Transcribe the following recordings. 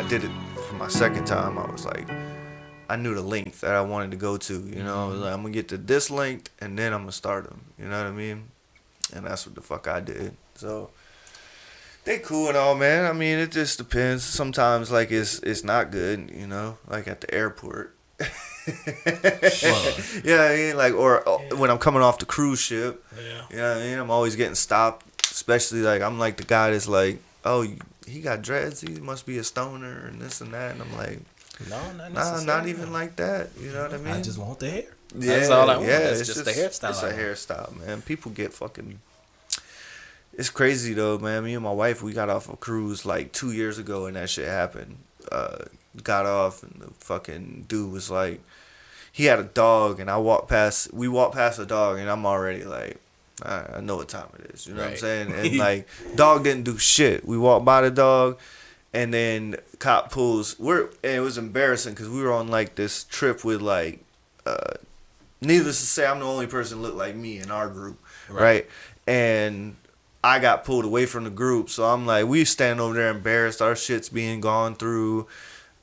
did it for my second time, I was like, I knew the length that I wanted to go to. You know, I was like, I'm gonna get to this length, and then I'm gonna start them. You know what I mean? And that's what the fuck I did. So they cool and all, man. I mean, it just depends. Sometimes like it's not good. You know, like at the airport. Yeah, I mean, like, or when I'm coming off the cruise ship. Yeah. You know what I mean? I'm always getting stopped. Especially like I'm like the guy that's like, oh, he got dreads. He must be a stoner and this and that. And I'm like, No, not nah, necessarily. not even like that. You know what I mean? I just want the hair. Yeah, That's all I want. Yeah, It's just the hairstyle. It's a hairstyle, man. People get fucking. It's crazy though, man. Me and my wife, we got off a cruise like 2 years ago, and that shit happened. Got off, and the fucking dude was like, he had a dog, and we walked past a dog, and I'm already like, I know what time it is. You know what I'm saying? And like, dog didn't do shit. We walked by the dog, and then cop pulls. And it was embarrassing because we were on like this trip with like, needless to say, I'm the only person that looked like me in our group, right? And I got pulled away from the group, so I'm like, we stand over there embarrassed. Our shit's being gone through.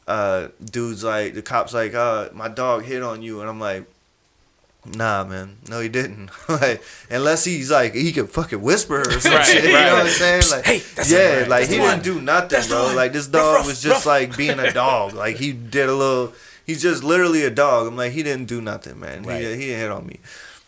Dude's like, the cop's like, my dog hit on you, and I'm like, nah, man, no, he didn't. Like, unless he's like, he could fucking whisper or some shit. You know what I'm saying? Like, hey, that's yeah, right. like That's he didn't do nothing, bro. Like this dog was just like being a dog. Like he did a little. He's just literally a dog. I'm like, he didn't do nothing, man. He didn't hit on me.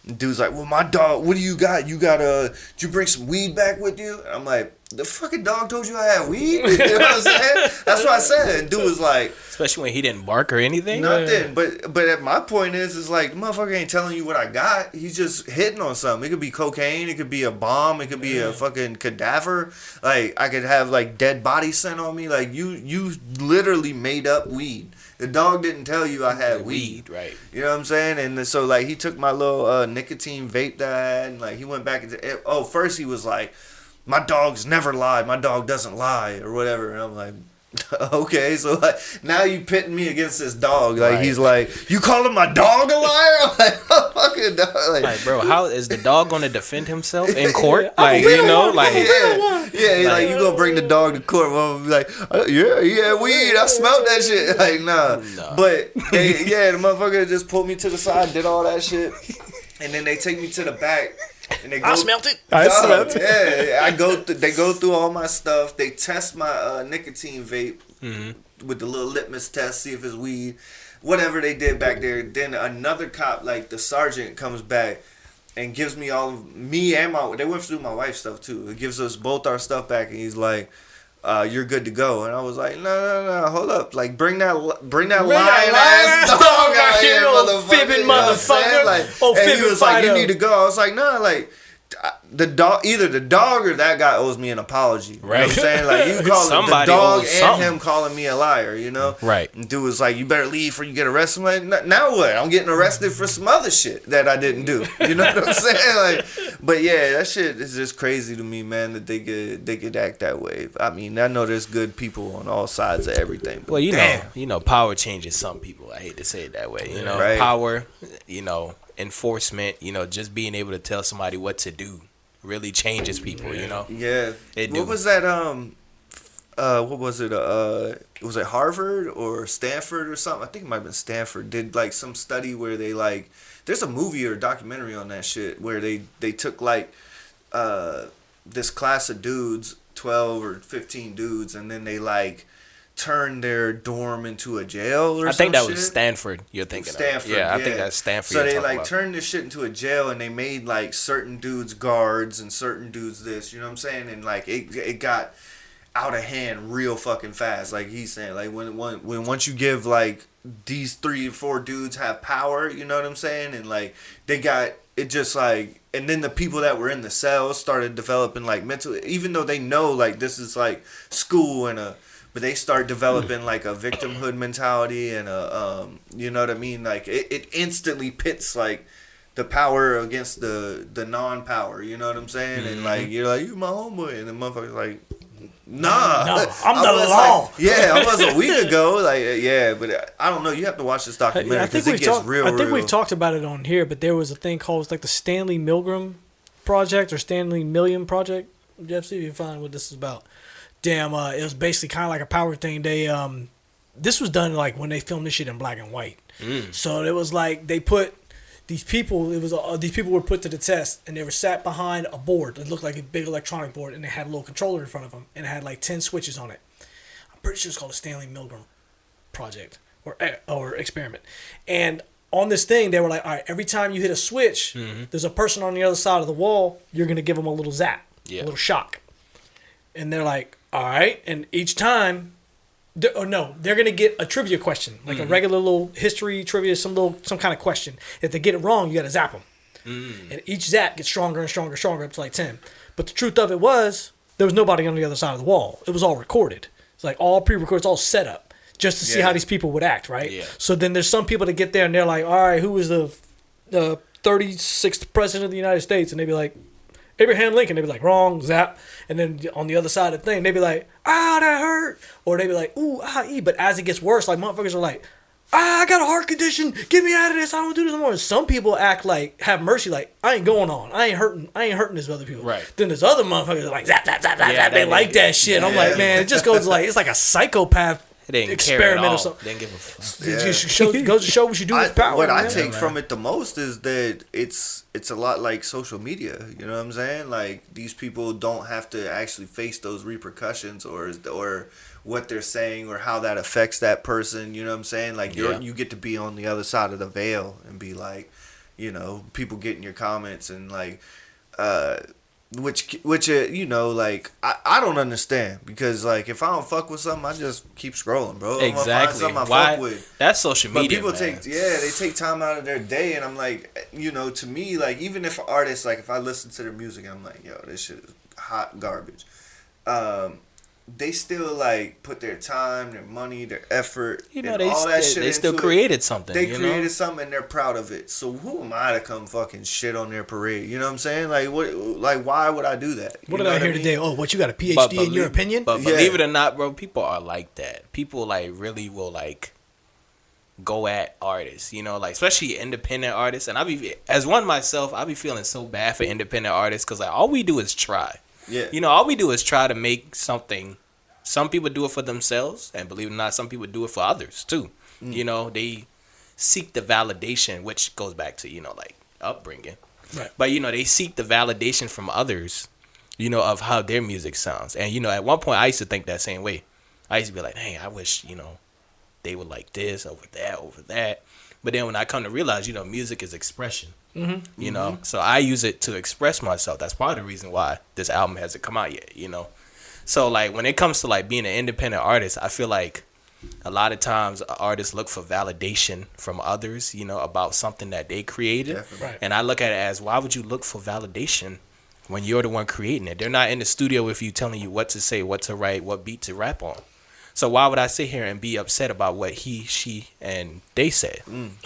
Dude's like, well, my dog, what do you got? You got did you bring some weed back with you? And I'm like, the fucking dog told you I had weed? You know what I'm saying? That's what I said. And dude was like, especially when he didn't bark or anything. Nothing. But at my point is like, the motherfucker ain't telling you what I got. He's just hitting on something. It could be cocaine. It could be a bomb. It could be a fucking cadaver. Like, I could have like dead body scent on me. Like, you literally made up weed. The dog didn't tell you I had weed. Right. You know what I'm saying? And so, like, he took my little nicotine vape that I had, and, like, he went back into it. Oh, first he was like, my dog's never lied. My dog doesn't lie, or whatever. And I'm like, okay. So, like, now you pitting me against this dog. Like, he's like, you calling my dog a liar? I'm like, oh, fucking dog. Like, bro, how is the dog going to defend himself in court? Like, you know, like... Yeah, like, you gonna bring the dog to court. I'm like, yeah, weed. I smelled that shit. Like, nah. But, the motherfucker just pulled me to the side, did all that shit. And then they take me to the back. And they go, I smelt it. Yeah, they go through all my stuff. They test my nicotine vape with the little litmus test, see if it's weed. Whatever they did back there. Then another cop, like the sergeant, comes back and gives me all of me and they went through my wife's stuff too. It gives us both our stuff back, and he's like, you're good to go. And I was like, no, hold up. Like, bring that lying ass dog out here, motherfucker. Fibbing motherfucker. Like, and he was like, you need to go. I was like, nah, like, the dog, either the dog or that guy owes me an apology. You know what I'm saying? Like, you call the dog and him calling me a liar, you know? Right. And dude was like, you better leave before you get arrested. I'm like, now what? I'm getting arrested for some other shit that I didn't do. You know what I'm saying? Like, but yeah, that shit is just crazy to me, man, that they could act that way. I mean, I know there's good people on all sides of everything. But well, you know, power changes some people. I hate to say it that way. You know, power, you know, enforcement, you know, just being able to tell somebody what to do really changes people, you know. Yeah. What was that what was it? Was it Harvard or Stanford or something? I think it might have been Stanford. Did like some study where they like, there's a movie or a documentary on that shit where they took like this class of dudes, 12 or 15 dudes, and then they like turn their dorm into a jail or something. I think that was Stanford you're thinking Stanford, of. Yeah, I think that's Stanford. So they like turned this shit into a jail, and they made like certain dudes guards and certain dudes this, you know what I'm saying? And like it got out of hand real fucking fast. Like he's saying, like when once you give like these 3 or 4 dudes have power, you know what I'm saying? And like they got it just like, and then the people that were in the cells started developing like mental, even though they know like this is like school and but they start developing like a victimhood mentality and you know what I mean? Like it instantly pits like the power against the non-power, you know what I'm saying? And like you're like, you my homeboy, and the motherfucker's like, nah, no, I'm the law. Like, yeah, I was a week ago. Like, yeah, but I don't know. You have to watch this documentary because it gets real. I think we've talked about it on here, but there was a thing called like the Stanley Milgram Project or Stanley Milliam Project. Jeff, see if you find what this is about. damn. It was basically kind of like a power thing. They this was done like when they filmed this shit in black and white. So it was like they put these people. It was these people were put to the test, and they were sat behind a board. It looked like a big electronic board, and they had a little controller in front of them, and it had like 10 switches on it. I'm pretty sure it's called the Stanley Milgram project or experiment. And on this thing, they were like, all right, every time you hit a switch, there's a person on the other side of the wall. You're gonna give them a little zap, a little shock. And they're like, all right, and each time. They're going to get a trivia question, like a regular little history trivia, some kind of question. If they get it wrong, you got to zap them. And each zap gets stronger and stronger and stronger up to like 10. But the truth of it was, there was nobody on the other side of the wall. It was all recorded. It's like all pre-recorded, it's all set up just to see how these people would act, right? Yeah. So then there's some people that get there and they're like, all right, who was the 36th president of the United States? And they'd be like, Abraham Lincoln. They'd be like, wrong, zap. And then on the other side of the thing, they'd be like, ah, that hurt. Or they'd be like, ooh, ah, ee. But as it gets worse, like motherfuckers are like, I got a heart condition. Get me out of this. I don't do this anymore. Some people act like, have mercy, like, I ain't going on. I ain't hurting this other people. Right. Then there's other motherfuckers that are like, zap, zap, zap, zap, zap. They like that shit. I'm like, man, it just goes like, it's like a psychopath experiment or something. They didn't give a fuck. It goes to show what you do with power. What I take from it the most is that it's a lot like social media. You know what I'm saying? Like, these people don't have to actually face those repercussions or what they're saying or how that affects that person. You know what I'm saying? Like, you get to be on the other side of the veil and be like, you know, people get in your comments and like, which you know, like I don't understand, because like if I don't fuck with something, I just keep scrolling, bro. Exactly. I'm gonna find something I fuck with. That's social media. But people they take time out of their day, and I'm like, you know, to me, like, even if artists, like, if I listen to their music, I'm like, yo, this shit is hot garbage. They still like put their time, their money, their effort, you know, and all that shit. They still created something. They created something, and they're proud of it. So who am I to come fucking shit on their parade? You know what I'm saying? Like, what? Like, why would I do that? What did I hear today? Oh, what, you got a PhD in your opinion? But believe it or not, bro, people are like that. People like really will like go at artists, you know, like especially independent artists. And as one myself, I be feeling so bad for independent artists, because like all we do is try. Yeah. You know, all we do is try to make something. Some people do it for themselves, and believe it or not, some people do it for others too. You know, they seek the validation, which goes back to, you know, like upbringing. Right. But, you know, they seek the validation from others, you know, of how their music sounds. And, you know, at one point I used to think that same way. I used to be like, hey, I wish, you know, they would like this over that. But then when I come to realize, you know, music is expression. You know, so I use it to express myself. That's part of the reason why this album hasn't come out yet, you know. So like when it comes to like being an independent artist, I feel like a lot of times artists look for validation from others, you know, about something that they created. Right. And I look at it as, why would you look for validation when you're the one creating it? They're not in the studio with you telling you what to say, what to write, what beat to rap on. So why would I sit here and be upset about what he, she, and they said?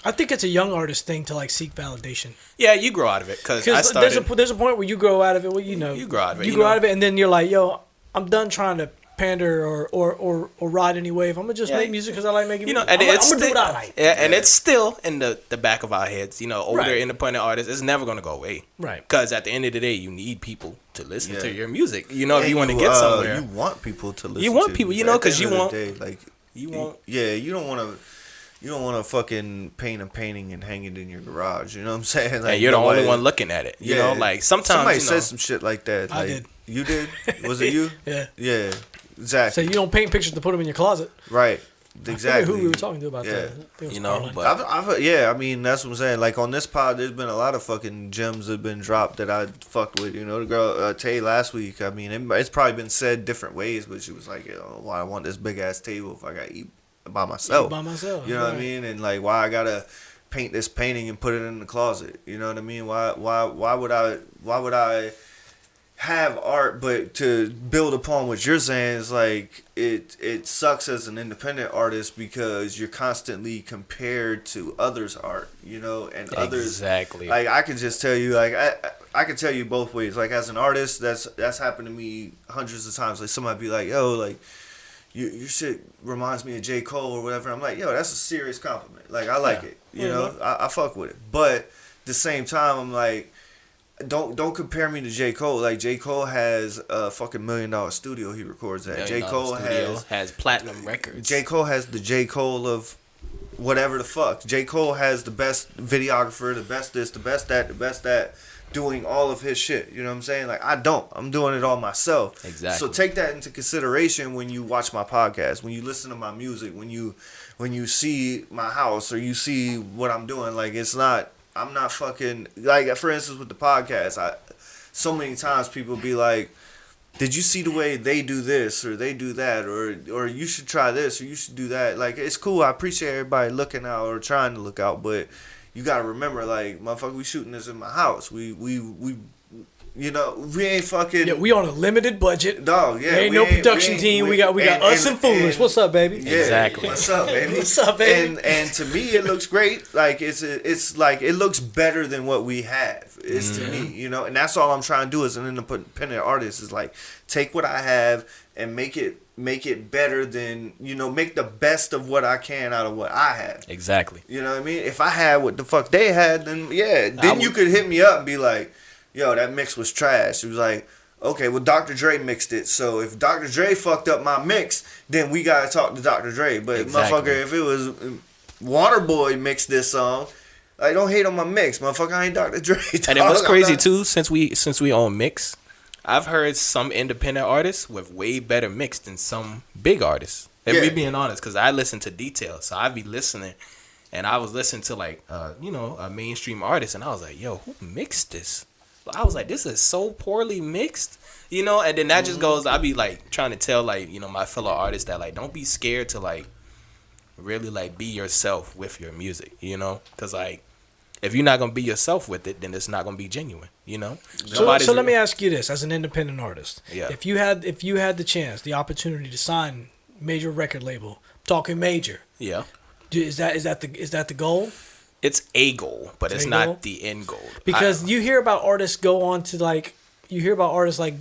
I think it's a young artist thing to like seek validation. Yeah, you grow out of it, because there's a point where you grow out of it. Well, you know, you grow out of it. You grow out of it, and then you're like, yo, I'm done trying to pander or ride any wave. I'm gonna just make music because I like making music. And I'm gonna do what I like. Yeah, and it's still in the back of our heads. You know, older independent artists, it's never gonna go away. Right. Because at the end of the day, you need people to listen to your music. You know, if you want to get somewhere, you want people to listen. You want people, you know, because you want. You don't want to fucking paint a painting and hang it in your garage. You know what I'm saying? Like, and you're the only one looking at it. You know, like sometimes somebody said some shit like that. Like, I did. You did? Was it you? Yeah. Yeah. Exactly. So you don't paint pictures to put them in your closet. Right. Exactly. Who we were talking to about that? You know, but I mean, that's what I'm saying. Like, on this pod, there's been a lot of fucking gems that have been dropped that I fucked with. You know, the girl Tay last week. I mean, it's probably been said different ways, but she was like, "Yo, why I want this big ass table if I gotta eat by myself?" You know what I mean? And like, why I gotta paint this painting and put it in the closet? You know what I mean? Why would I have art? But to build upon what you're saying is like, it sucks as an independent artist because you're constantly compared to others' art, you know, and others. Exactly. Like, I can just tell you, like, I can tell you both ways. Like, as an artist, that's happened to me hundreds of times. Like, somebody be like, yo, like, your shit reminds me of J. Cole or whatever. I'm like, yo, that's a serious compliment. Like, I like it. You know, I fuck with it. But at the same time, I'm like, don't compare me to J. Cole. Like J. Cole has a fucking $1 million studio he records at. J. Cole has platinum records. J. Cole has the J. Cole of whatever the fuck. J. Cole has the best videographer, the best this, the best that, the best that, doing all of his shit. You know what I'm saying? Like, I don't. I'm doing it all myself. Exactly. So take that into consideration when you watch my podcast, when you listen to my music, when you see my house or you see what I'm doing. Like, it's not, I'm not fucking, like, for instance, with the podcast, so many times people be like, did you see the way they do this or they do that or you should try this or you should do that? Like, it's cool. I appreciate everybody looking out or trying to look out, but you gotta remember, like, motherfucker, we shooting this in my house. We you know, we ain't fucking. Yeah, we on a limited budget. Dog, yeah. Ain't no production team. We got us and Foolish. What's up, baby? Yeah, exactly. What's up, baby? What's up, baby? And to me, it looks great. Like it's like it looks better than what we have. It's to me, you know, and that's all I'm trying to do as an independent artist is like take what I have and make it better than, you know, make the best of what I can out of what I have. Exactly. You know what I mean? If I had what the fuck they had, then yeah, then you could hit me up and be like, yo, that mix was trash. It was like, okay, well, Dr. Dre mixed it. So if Dr. Dre fucked up my mix, then we got to talk to Dr. Dre. But exactly. Motherfucker, if it was Waterboy mixed this song, like, don't hate on my mix. Motherfucker, I ain't Dr. Dre. And it was crazy, too, since we own mix, I've heard some independent artists with way better mix than some big artists. If we being honest, because I listen to Detail. So I be listening, and I was listening to, like, you know, a mainstream artist, and I was like, yo, who mixed this? I was like, this is so poorly mixed, you know, and then that just goes, I be like trying to tell, like, you know, my fellow artists that, like, don't be scared to, like, really, like, be yourself with your music, you know, because, like, if you're not going to be yourself with it, then it's not going to be genuine, you know. So let me ask you this, as an independent artist, if you had the chance, the opportunity to sign major record label, talking major, is that the goal? It's a goal, but it's not the end goal. Because you hear about artists go on to like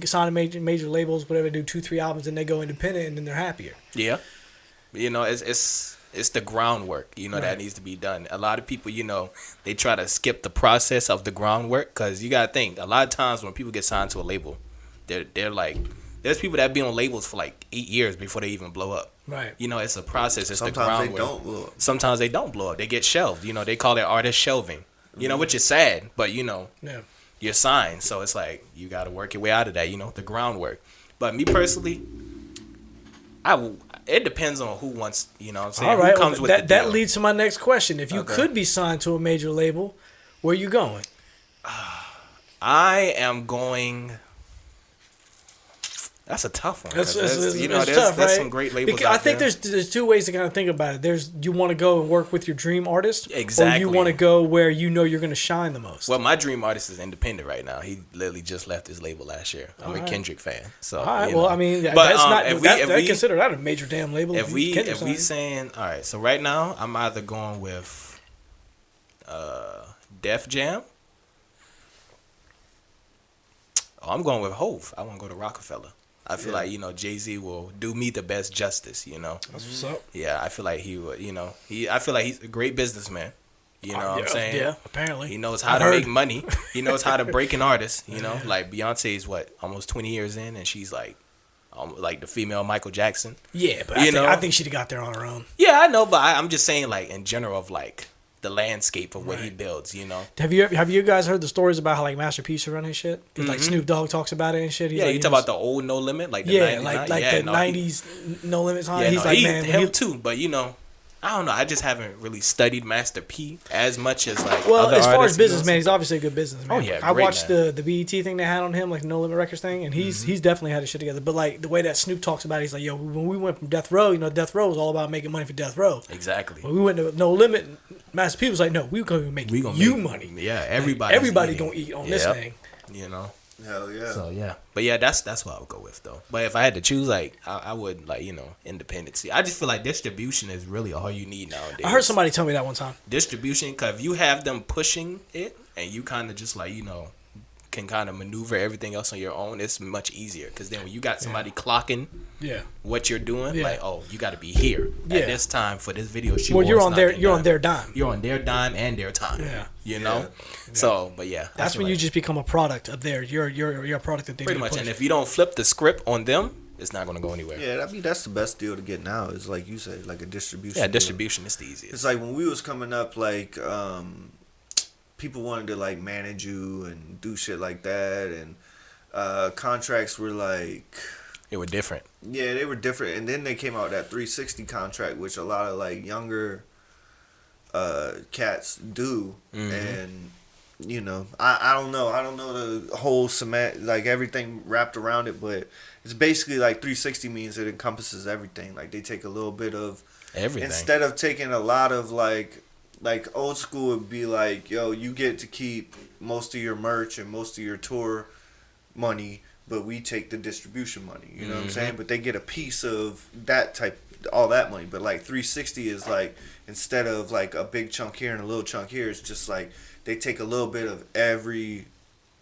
sign major labels, whatever, do 2-3 albums, and they go independent, and then they're happier. Yeah, you know, it's the groundwork, you know, that needs to be done. A lot of people, you know, they try to skip the process of the groundwork because you gotta think. A lot of times when people get signed to a label, they're like, there's people that be on labels for like 8 years before they even blow up. Right. You know, it's a process. It's the groundwork. Sometimes they don't blow up. Sometimes they don't blow up. They get shelved. You know, they call it artist shelving. You know, which is sad, but you know, you're signed, so it's like you got to work your way out of that. You know, the groundwork. But me personally, it depends on who wants. You know what I'm saying? All right. Who comes with that leads to my next question. If you could be signed to a major label, where are you going? I am going. That's a tough one. That's tough, right? Some great labels. Because I think there's two ways to kind of think about it. There's you want to go and work with your dream artist, exactly, or you want to go where you know you're going to shine the most. Well, my dream artist is independent right now. He literally just left his label last year. I'm a Kendrick fan. So all right, well, I mean, but, that's not. I consider that a major damn label. If we saying all right, so right now I'm either going with Def Jam. Oh, I'm going with Hove. I want to go to Rockefeller. I feel like, you know, Jay-Z will do me the best justice, you know. That's what's up. Yeah, I feel like he would, you know. I feel like he's a great businessman. You know what I'm saying? Yeah, apparently. He knows how to make money. He knows how to break an artist, you know. Like Beyonce's almost 20 years in, and she's like the female Michael Jackson. Yeah, but I think she'd have got there on her own. Yeah, I know, but I'm just saying, like, in general of, like, the landscape of what he builds, you know. Have you guys heard the stories about how like Master P used to run his shit? Like Snoop Dogg talks about it and shit. He's you talk about the old No Limit, like the 90s, the 90s No Limit time. Yeah, he's like, man, him too. But you know, I don't know. I just haven't really studied Master P as much as like. Well, other as far artists, as businessman, he's obviously a good businessman. Oh yeah, I watched the BET thing they had on him, like No Limit Records thing, and he's definitely had his shit together. But like the way that Snoop talks about it, he's like, yo, when we went from Death Row, you know, Death Row was all about making money for Death Row. Exactly. When we went to No Limit, Master P was like, no, we're gonna make money. Yeah, everybody gonna eat on this thing. You know. Hell yeah. So yeah, but yeah, that's what I would go with though. But if I had to choose, like I would like, you know, independency. I just feel like distribution is really all you need nowadays. I heard somebody tell me that one time. Distribution, because if you have them pushing it and you kind of just like, you know, can kind of maneuver everything else on your own, it's much easier. Because then when you got somebody clocking what you're doing, like, oh, you got to be here at this time for this video shoot. Well, you're on their dime. You're on their dime and their time. Yeah. You know? So, but yeah. That's when you just become a product of theirs. You're a product that they pretty much. And if you don't flip the script on them, it's not going to go anywhere. Yeah, I mean, that's the best deal to get now is, like you say, like a distribution Yeah, deal. distribution is the easiest. It's like when we was coming up, like, people wanted to, like, manage you and do shit like that. And contracts were, like... They were different. Yeah, they were different. And then they came out with that 360 contract, which a lot of, like, younger cats do. Mm-hmm. And... You know, I don't know. I don't know the whole cement, like everything wrapped around it, but it's basically like 360 means it encompasses everything. Like they take a little bit of everything instead of taking a lot of like old school would be like, yo, you get to keep most of your merch and most of your tour money, but we take the distribution money. You know what I'm saying? But they get a piece of that all that money. But like 360 is like instead of like a big chunk here and a little chunk here, it's just like. They take a little bit of every,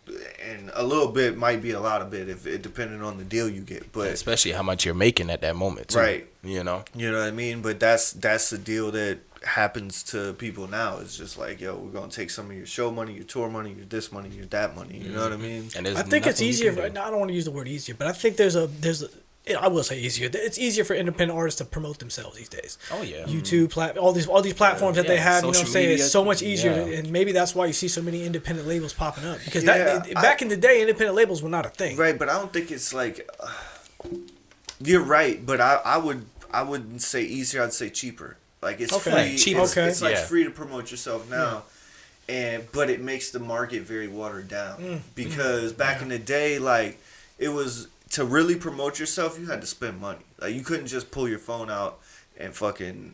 and a little bit might be a lot of bit if it depending on the deal you get, but especially how much you're making at that moment, too, right? You know what I mean. But that's the deal that happens to people now. It's just like, yo, we're gonna take some of your show money, your tour money, your this money, your that money. You know what I mean? And I think it's easier. I don't want to use the word easier, but I think there's a. I will say easier. It's easier for independent artists to promote themselves these days. Oh yeah, YouTube, all these platforms that they have. You know what I'm saying? Media, it's so much easier, and maybe that's why you see so many independent labels popping up. Because back in the day, independent labels were not a thing. Right, but I don't think it's like. You're right, but I wouldn't say easier. I'd say cheaper. Like it's free. Cheaper. It's like free to promote yourself now. But it makes the market very watered down because back in the day, like it was. To really promote yourself, you had to spend money. Like you couldn't just pull your phone out and fucking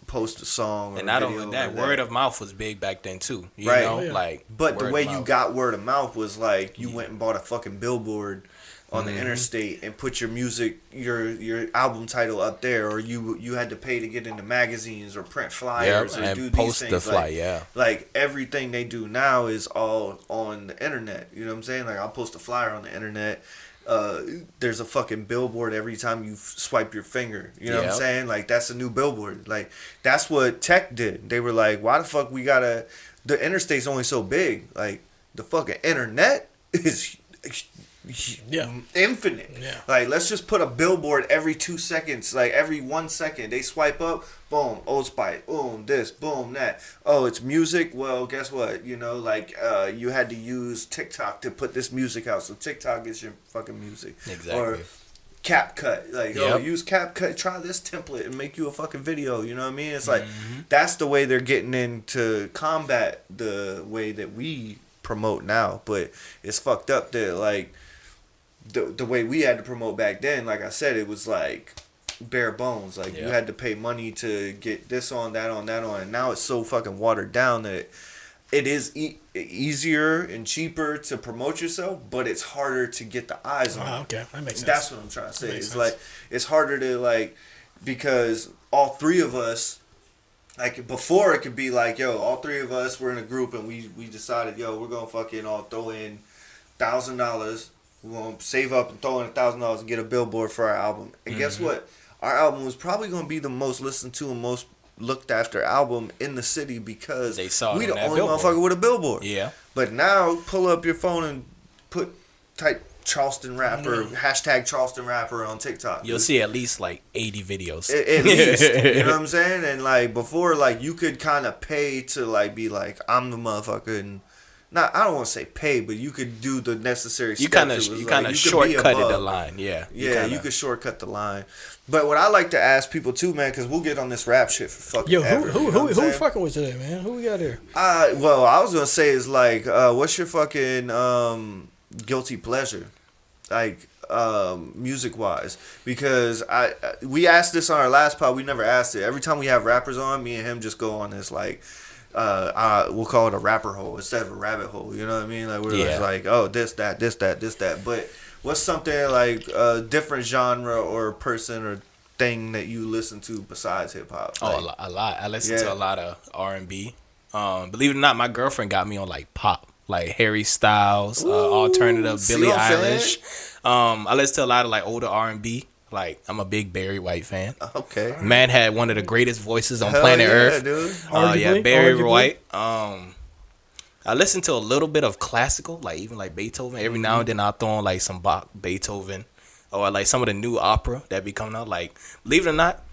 post a song. Or and not a video only that, word of mouth was big back then too. You know, like. But the way you got word of mouth was like you went and bought a fucking billboard on the interstate and put your music, your album title up there, or you had to pay to get into magazines or print flyers or and do post these the things. fly. Like everything they do now is all on the internet. You know what I'm saying? Like I'll post a flyer on the internet. There's a fucking billboard every time you swipe your finger. You know what I'm saying? Like that's a new billboard. Like that's what tech did. They were like, why the fuck we gotta? The interstate's only so big. Like the fucking internet is infinite. Yeah. Like let's just put a billboard every 2 seconds. Like every 1 second they swipe up. Boom, Old Spice. Boom, this. Boom, that. Oh, it's music. Well, guess what? You know, like you had to use TikTok to put this music out. So TikTok is your fucking music. Exactly. Or CapCut. Like, use CapCut. Try this template and make you a fucking video. You know what I mean? It's like that's the way they're getting in to combat the way that we promote now. But it's fucked up that like the way we had to promote back then. Like I said, it was like. Bare bones. Like you had to pay money to get this on, that on, that on, and now it's so fucking watered down that it is easier and cheaper to promote yourself, but it's harder to get the eyes on. Okay, that makes sense. That's what I'm trying to say. It's like it's harder to like because all three of us, like before, it could be like, yo, all three of us were in a group and we decided, yo, we're gonna fucking all throw in $1,000. We're gonna save up and throw in $1,000 and get a billboard for our album. And guess what? Our album was probably going to be the most listened to and most looked after album in the city because they saw we the only motherfucker with a billboard. Yeah. But now, pull up your phone and type Charleston rapper, hashtag Charleston rapper on TikTok. You'll see at least like 80 videos. At least. You know what I'm saying? And like before, like you could kind of pay to like be like, I'm the motherfucker and not I don't want to say pay, but you could do the necessary steps. You kind of shortcutted the line, you could shortcut the line. But what I like to ask people too, man, because we'll get on this rap shit for fucking ever. Who we fucking with today, man? Who we got here? Well, I was gonna say is like, what's your fucking guilty pleasure, like music wise? Because we asked this on our last pod, we never asked it. Every time we have rappers on, me and him just go on this like. We'll call it a rapper hole instead of a rabbit hole. You know what I mean? Like we're just like, oh, this, that. But what's something like a different genre or person or thing that you listen to besides hip hop? Like, a lot. I listen to a lot of R&B. Believe it or not, my girlfriend got me on like pop. like Harry Styles, alternative, see Billie what I'm Eilish. I listen to a lot of like older R&B. Like I'm a big Barry White fan. Okay. Man had one of the greatest voices on Hell planet yeah, Earth. dude. Yeah, Barry Arguably. White. I listen to a little bit of classical, like even like Beethoven. Every now and then I'll throw on like some Bach, Beethoven, or like some of the new opera that be coming out. Like, believe it or not,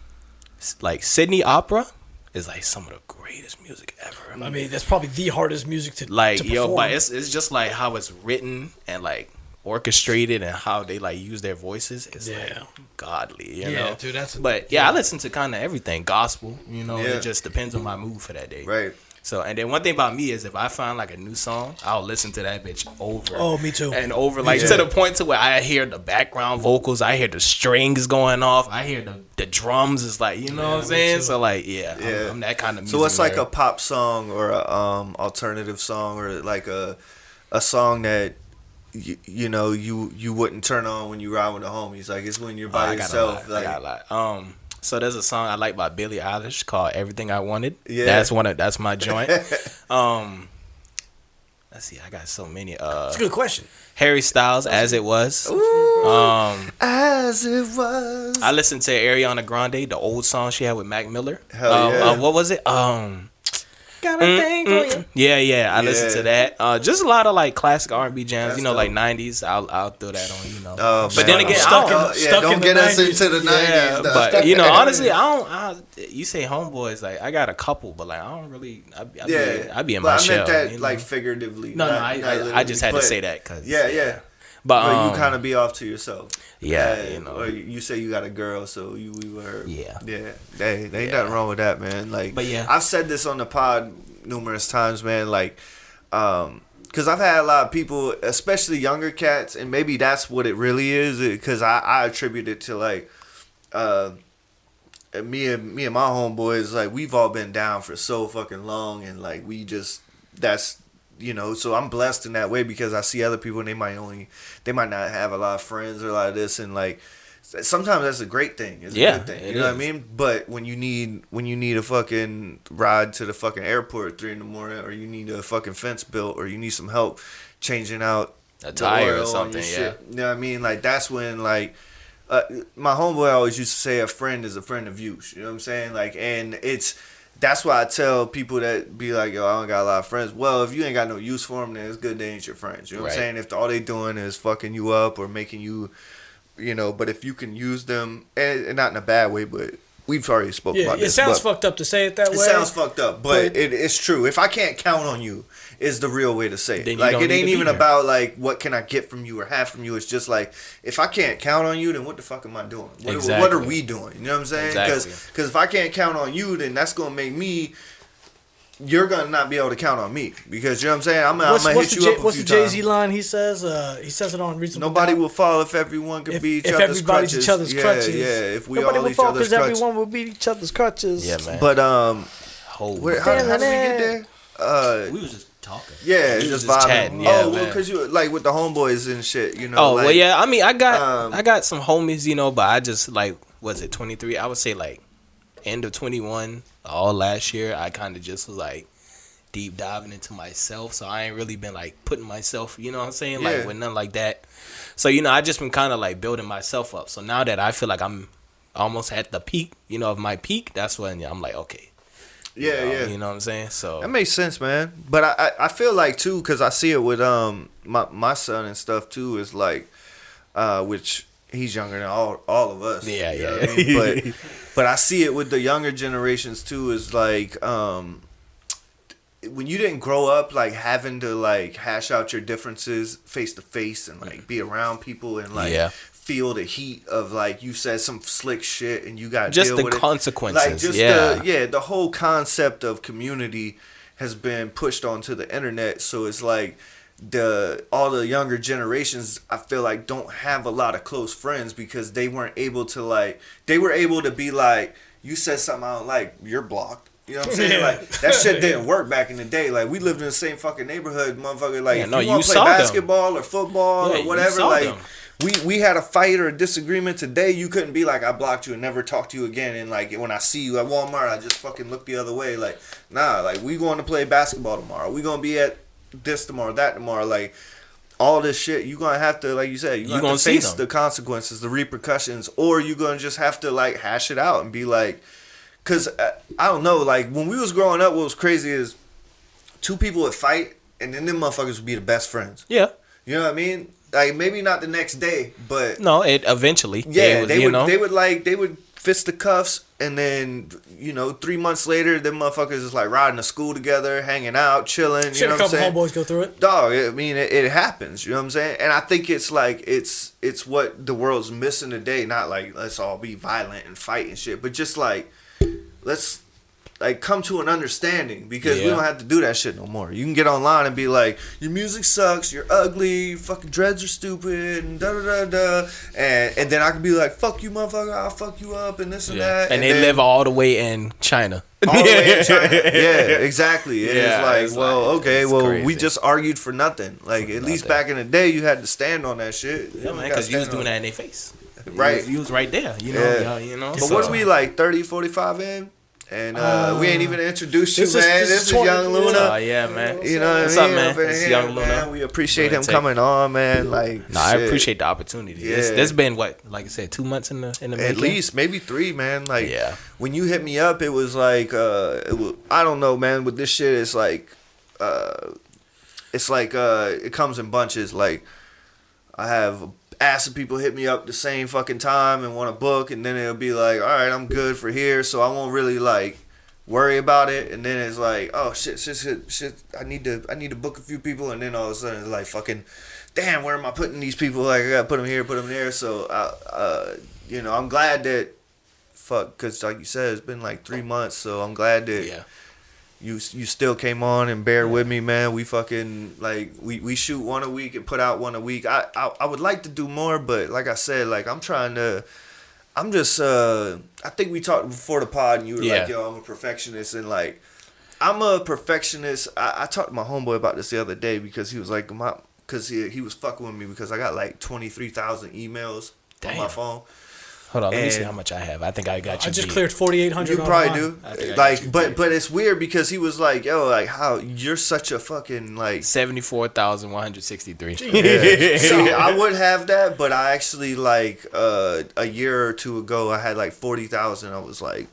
like Sydney Opera is like some of the greatest music ever. I mean, that's probably the hardest music to Like, to yo, perform. but it's just like how it's written and like orchestrated and how they like use their voices. It's like godly, you know. Dude, that's. But yeah, I listen to kind of everything, gospel. You know, Yeah. it just depends on my mood for that day. Right. So, and then one thing about me is if I find like a new song, I'll listen to that bitch over. Oh, me too. And over, like too. to the point to where I hear the background vocals, I hear the strings going off, I hear the drums. Is like, you know what I'm me saying? too. So like, yeah, Yeah. I'm that kind of music. So what's like nerd. a pop song or a alternative song or like a song that you know you wouldn't turn on when you ride with the homies? Like it's when you're by I yourself. got a lot. So there's a song I like by Billie Eilish called "Everything I Wanted." Yeah. That's my joint. Let's see, I got so many. That's a good question. Harry Styles, "As It Was." As it was. I listened to Ariana Grande, the old song she had with Mac Miller. Hell yeah. What was it? Got a thing for you. Yeah. I listened Yeah. to that. Just a lot of like classic R&B jams. That's you know, like dope. 90s. I'll throw that on. You know. Oh, But man. then again, stuck I don't. in- stuck don't in get the us 90s. into the 90s. Yeah, though. but you know, honestly, you say homeboys, like I got a couple, but like I don't really. I be in but my I shell. meant that you know? like figuratively. No, not I literally, just had to but- say that because Yeah. But But you kind of be off to yourself. yeah, you know. Or you say you got a girl, so we were. Yeah. They ain't nothing wrong with that, man. Like, But yeah. I've said this on the pod numerous times, man. Like, because I've had a lot of people, especially younger cats, and maybe that's what it really is. Because I attribute it to like, me and my homeboys, like we've all been down for so fucking long, and like we just that's. You know, so I'm blessed in that way because I see other people and they might not have a lot of friends or a lot of this, and like sometimes that's a great thing. It's a good thing. You know what I mean? But when you need a fucking ride to the fucking airport at 3 a.m, or you need a fucking fence built, or you need some help changing out A the tire or oil on something, your yeah. shit, you know what I mean? Like that's when like my homeboy always used to say a friend is a friend of use. You know what I'm saying? Like, and that's why I tell people that be like, yo, I don't got a lot of friends. Well, if you ain't got no use for them, then it's good they ain't your friends. You know what I'm Right. saying? If all they doing is fucking you up or making you, you know, but if you can use them, and not in a bad way, but we've already spoken Yeah, about it this. sounds but fucked up to say it that way. It sounds fucked up, but But- it's true. If I can't count on you, is the real way to say it. Then you Like, don't it need ain't to be even there. about, like, what can I get from you or have from you. It's just like, if I can't count on you, then what the fuck am I doing? What are Exactly. we doing? You know what I'm saying? Exactly. Because if I can't count on you, then that's going to make me... You're gonna not be able to count on me because you know what I'm saying. I'm gonna hit you up a What's few the Jay Z times. line he says? He says it on Reasonable Nobody Doubt. will fall if everyone could be each if other's everybody's crutches. each other's crutches. Yeah, if we Nobody all will each fall other's because crutches. everyone will be each other's crutches. Yeah, man. But Whole how did we get there? we was just talking. Yeah, We was just just vibing. chatting, yeah, oh, well, man. because you like with the homeboys and shit, you know. Oh like, well, yeah. I mean, I um, got some homies, you know, but I just like was it 23? I would say like end of 21, all last year. I kind of just was like deep diving into myself, so I ain't really been like putting myself, you know what I'm saying, Yeah. like with nothing like that. So you know, I just been kind of like building myself up. So now that I feel like I'm almost at the peak, you know, of my peak, that's when I'm like, okay, Yeah. you know what I'm saying. So That makes sense, man. But I feel like too, because I see it with my son and stuff too. Is like, which he's younger than all of us. Yeah, you know yeah. what I mean? But I see it with the younger generations too. Is like when you didn't grow up like having to like hash out your differences face to face and like be around people and like Yeah. feel the heat of like you said some slick shit and you got just deal the with consequences. it. Like just the whole concept of community has been pushed onto the internet, so it's like all the younger generations I feel like don't have a lot of close friends because they weren't able to like they were able to be like you said something I don't like, you're blocked. You know what I'm saying? Yeah. Like that shit didn't work back in the day. Like we lived in the same fucking neighborhood, motherfucker. Like Yeah, if no, you want you to play saw them. basketball or football Yeah, or you whatever, saw like them. we had a fight or a disagreement today. You couldn't be like I blocked you and never talk to you again. And like when I see you at Walmart, I just fucking look the other way. Like nah, like we going to play basketball tomorrow. We gonna be at this tomorrow, that tomorrow, like all this shit, you gonna have to, like you said, you gonna have to see face them. the consequences, the repercussions, or you gonna just have to like hash it out and be like, cause I don't know, like when we was growing up, what was crazy is two people would fight and then them motherfuckers would be the best friends. Yeah. You know what I mean? Like maybe not the next day, but No, it eventually. yeah, they would, they would fist the cuffs, and then 3 months later, them motherfuckers is like riding to school together, hanging out, chilling. Shit, You know a what I'm couple saying? homeboys go through it. Dog, I mean, it happens. You know what I'm saying? And I think it's like it's what the world's missing today. Not like let's all be violent and fight and shit, but just like let's like come to an understanding, because we Yeah. don't have to do that shit no more. You can get online and be like, your music sucks, you're ugly, your fucking dreads are stupid, and da da da da, and then I can be like, fuck you, motherfucker, I'll fuck you up, and this and that. And they then, live all the way in China. all the way in China. Yeah, exactly. And Yeah, it's like, it's well, like- okay, it's well, crazy. we just argued for nothing. Like, at least nothing. back in the day, you had to stand on that shit. Yeah, man, because you was doing that in their face. Right. You was right there. You know. Yeah. You know. But so- what we like 30, 45 in? And we ain't even introduced you, this is- man. this This is is 20 Young Luna. Oh yeah, man. You know What's what I up, mean? man? Up in It's here, Young Luna. man. We appreciate Gonna him take- coming on, man. Like, No, I shit. appreciate the opportunity. Yeah. This been what, like I said, 2 months in the At making? least maybe 3, man. Like, Yeah. when you hit me up, it was like, I don't know, man. With this shit, it's like, it comes in bunches. Like, I have asked of people hit me up the same fucking time and want a book, and then it'll be like, all right, I'm good for here, so I won't really like worry about it. And then it's like, oh shit, I need to book a few people, and then all of a sudden it's like, fucking, damn, where am I putting these people? Like, I gotta put them here, put them there. So I'm glad that, because like you said, it's been like 3 months, so I'm glad that Yeah. you still came on and bear with me, man. We fucking like we shoot one a week and put out one a week. I would like to do more, but like I said, like I'm just I think we talked before the pod, and you were like, yo, I'm a perfectionist, and like I'm a perfectionist. I talked to my homeboy about this the other day, because he was like, because he was fucking with me because I got like 23,000 emails on my Damn. phone. Hold on, let me see And- how much I have. I think I got you. I just beat. cleared 4,800. You probably online. do. I think I got Like, you. but it's weird, because he was like, yo, like how you're such a fucking like. 74,163. Yeah. See, I would have that, but I actually like a year or two ago, I had like 40,000. I was like,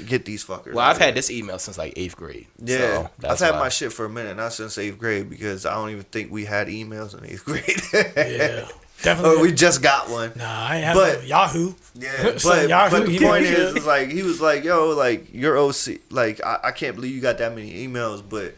get these fuckers. Well, I've had this email since like 8th grade. Yeah, so I've that's had why. my shit for a minute, not since 8th grade, because I don't even think we had emails in 8th grade. Yeah, Or definitely. we just got one. Nah, I ain't have But- no Yahoo. Yeah, So but Yahoo, the he point didn't is, get it. like, he was like, yo, like, your OC, like, I can't believe you got that many emails, but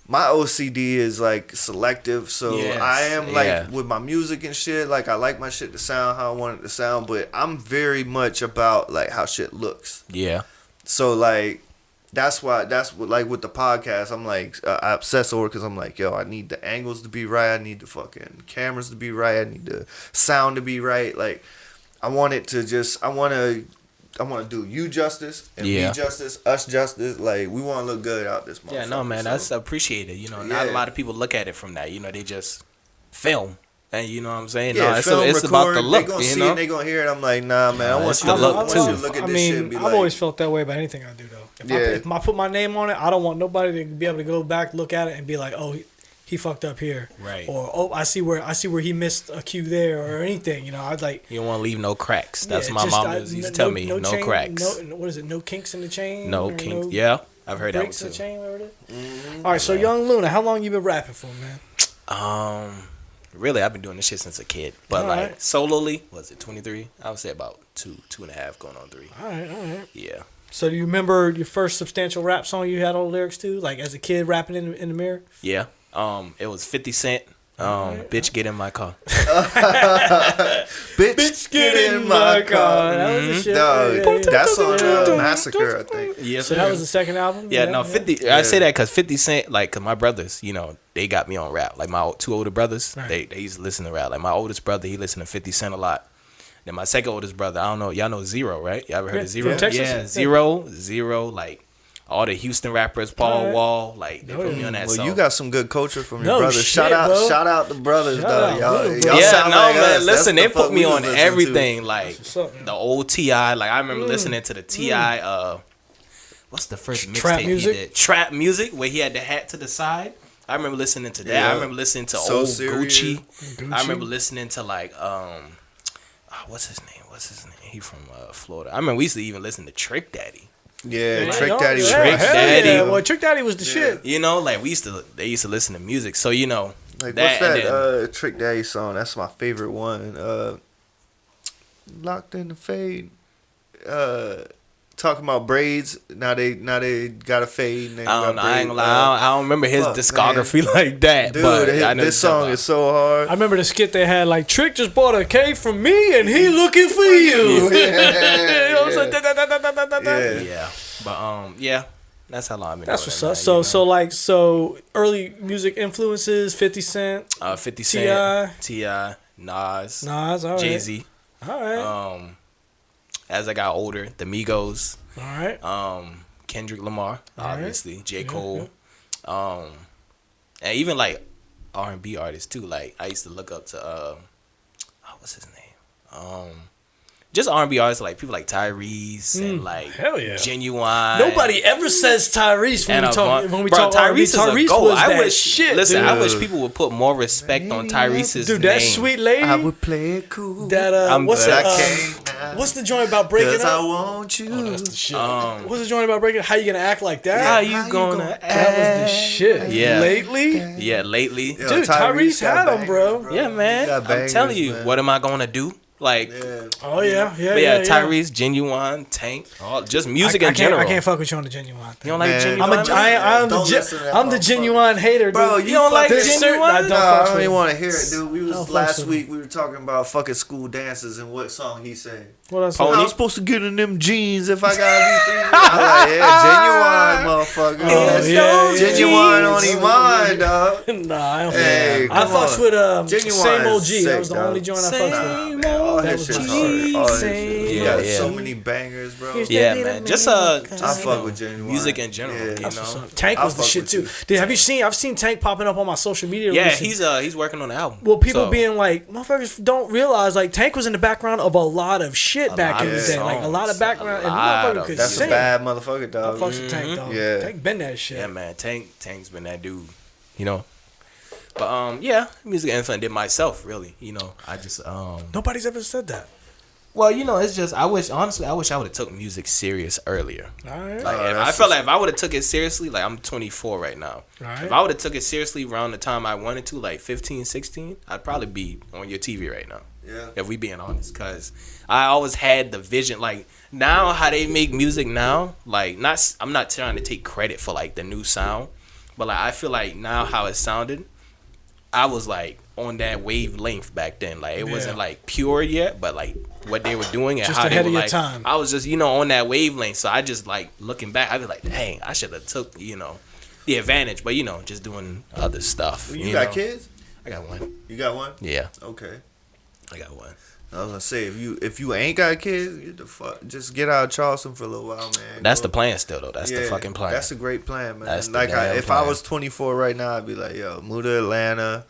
my OCD is, like, selective, so Yes, I am, like, yeah. with my music and shit, like, I like my shit to sound how I want it to sound, but I'm very much about, like, how shit looks. Yeah. So, like, that's what, like, with the podcast, I'm, like, I obsess over, because I'm like, yo, I need the angles to be right, I need the fucking cameras to be right, I need the sound to be right, like, I want it to just, I want to do you justice, and Yeah. me justice, us justice, like, we want to look good out this motherfucker. Yeah, no, man, so. that's appreciated. You know, not a Yeah. lot of people look at it from that. You know, they just film. And you know what I'm saying? Yeah, No, it's, film, it's record, about the look, they gonna you see know? it, they gonna hear it. I'm like, nah, man, I Nah, want it's you to the look, look, I too. want you to look at this shit and be I've like, always felt that way about anything I do, though. If, Yeah. if I put my name on it, I don't want nobody to be able to go back, look at it, and be like, oh, he fucked up here, Right. Or oh, I see where he missed a cue there, or anything. You know, I'd like. You don't want to leave no cracks. That's yeah, my just, mom used to tell me, no chain, cracks. No, what is it? No kinks in the chain. No or kinks. no Yeah, I've heard that one breaks in the too. chain. Whatever it is. All right, so Young Luna, how long you been rapping for, man? Really, I've been doing this shit since a kid. But All like right. solely, was it 23? I would say about 2.5 going on 3. All right. Yeah. So do you remember your first substantial rap song you had all the lyrics to, like as a kid rapping in the mirror? Yeah. It was 50 Cent. Bitch, get in my car. bitch, get in my car. That was the shit. Dog, Yeah, yeah. that's on Massacre, I think. Yes, So that was the second album. Yeah, no, 50. I say that because 50 Cent, like, cause my brothers, you know, they got me on rap. Like my 2 older brothers, Right. they used to listen to rap. Like my oldest brother, he listened to 50 Cent a lot. Then my second oldest brother, I don't know, y'all know Zero, right? Y'all ever heard Yeah, of Zero? from Texas? Yeah, Yeah. Zero, like all the Houston rappers, Paul Alright. Wall, like they Oh, put yeah. me on that Well, song. you got some good culture from your No brothers. shit, Shout bro. out the brothers, Shout though. out, Y'all, little y'all yeah, sound no, like man. us. That's Listen, the they fuck put me we on was listening to. everything. Like what's up, man. the old T.I. Like I remember listening to the T.I. What's the first Trap mixtape he music? did? Trap music, where he had the hat to the side. I remember listening to that. Yeah. I remember listening to So old Serious. Gucci. I remember listening to like what's his name? He from Florida. I remember we used to even listen to Trick Daddy. Yeah, Trick no, Daddy. yeah, Trick hell Daddy. Yeah. Well, Trick Daddy was the shit. You know, like they used to listen to music. So you know, Like that, what's and that then- Trick Daddy song? That's my favorite one. Locked in the Fade. Talking about braids. Now they got a fade. And they I don't got know. I ain't braids. gonna lie. I don't remember his fuck, discography like that. Dude, but I know this you're talking song about. is so hard. I remember the skit they had like Trick just bought a cake from me and he looking for you. You know what I'm saying? Da, da, da, da, da, da, da. Yeah. Yeah, but yeah, that's how long I've been. That's doing what's it, man, up. So early music influences, 50 Cent, 50 Cent, T.I., Nas, Nas, all right. Jay-Z. All right. As I got older, the Migos, All right. Kendrick Lamar, All right. obviously, J. Cole, and even like R&B artists too. Like I used to look up to what's his name? Just R&B artists like people like Tyrese and like hell yeah. Genuine. Nobody ever says Tyrese when we talk. Avant. When we Bro, talk R&B. Tyrese is a Tyrese GOAT. was I that wish, shit. listen, dude. I wish people would put more respect on Tyrese's Dude, name. that sweet lady. I would play it cool. That I'm what's glad the I came what's the joint about breaking Cause I up? want you. That's the shit. What's the joint about breaking? How you gonna act like that? How you gonna act? That was the shit. Yeah. Lately, Yeah, lately. Yo, dude, Tyrese got had him, bro. bangers, Yeah, man. He got I'm bangers, telling you, man. what am I gonna do? Like, Yeah. Oh yeah, yeah, but yeah, yeah. Tyrese, Genuine, Tank, all just music I in can't, general. I can't fuck with you on the Genuine You thing. don't like Man. Genuine? I'm Don't the listen to that I'm the motherfucker. Genuine hater, Bro, dude. you don't like There's certain- Genuine? I don't No, fuck I don't with even him. want to hear it, dude. We I don't was fuck last with week. We were talking about fucking school dances and what song he sang. What else? Pony? I'm supposed to get in them jeans if I gotta be 3. I'm like, yeah, genuine, motherfucker. Oh, yeah, yeah. Genuine on his mind, dog. Nah, I don't Hey, fuck. I come fucks on. with Genuine same is OG. sick, That was the dog. only joint I fucks Same with. Man, all That his was shit's my hard. All his shit. shit. He Yeah, got yeah. so many bangers, bro. Yeah, man. Just I you fuck know, with Genuine. music in general. Yeah. You That's What's know. up? Tank I'll was the fuck shit with too. you. Dude, have you seen? I've seen Tank popping up on my social media. Yeah, recently. he's working on the album. Well, people So, being like, motherfuckers don't realize like Tank was in the background of a lot of shit back lot in of the day, like a lot of songs, background, a and lot motherfucker of- could That's sing. a bad motherfucker, I dog. fucks with Tank, dog. Yeah. Tank been that shit. yeah, man. Tank's been that dude. You know. But yeah, music influence did myself really. You know, I just Nobody's ever said that. Well, you know, it's just I wish I would have took music serious earlier. All right. Like Oh, if, that's I felt like if I would have took it seriously, like I'm 24 right now. Right. If I would have took it seriously around the time I wanted to, like 15, 16, I'd probably be on your TV right now. Yeah. If we being honest, cause I always had the vision. Like now, how they make music now, like I'm not trying to take credit for like the new sound, but like I feel like now how it sounded, I was like on that wavelength back then. Like it wasn't like pure yet, but like what they were doing and Just how ahead they of were your like, time. I was just on that wavelength. So I just like looking back, I'd be like, dang, I should have took the advantage, but just doing other stuff. You got know. kids? I got one. You got one? Yeah, Okay. I got one. I was gonna say if you ain't got kids, get the fuck, just get out of Charleston for a little while, man. That's Go- the plan still though. That's the fucking plan. That's a great plan, man. That's the like damn if I plan. was 24 right now, I'd be like, yo, move to Atlanta,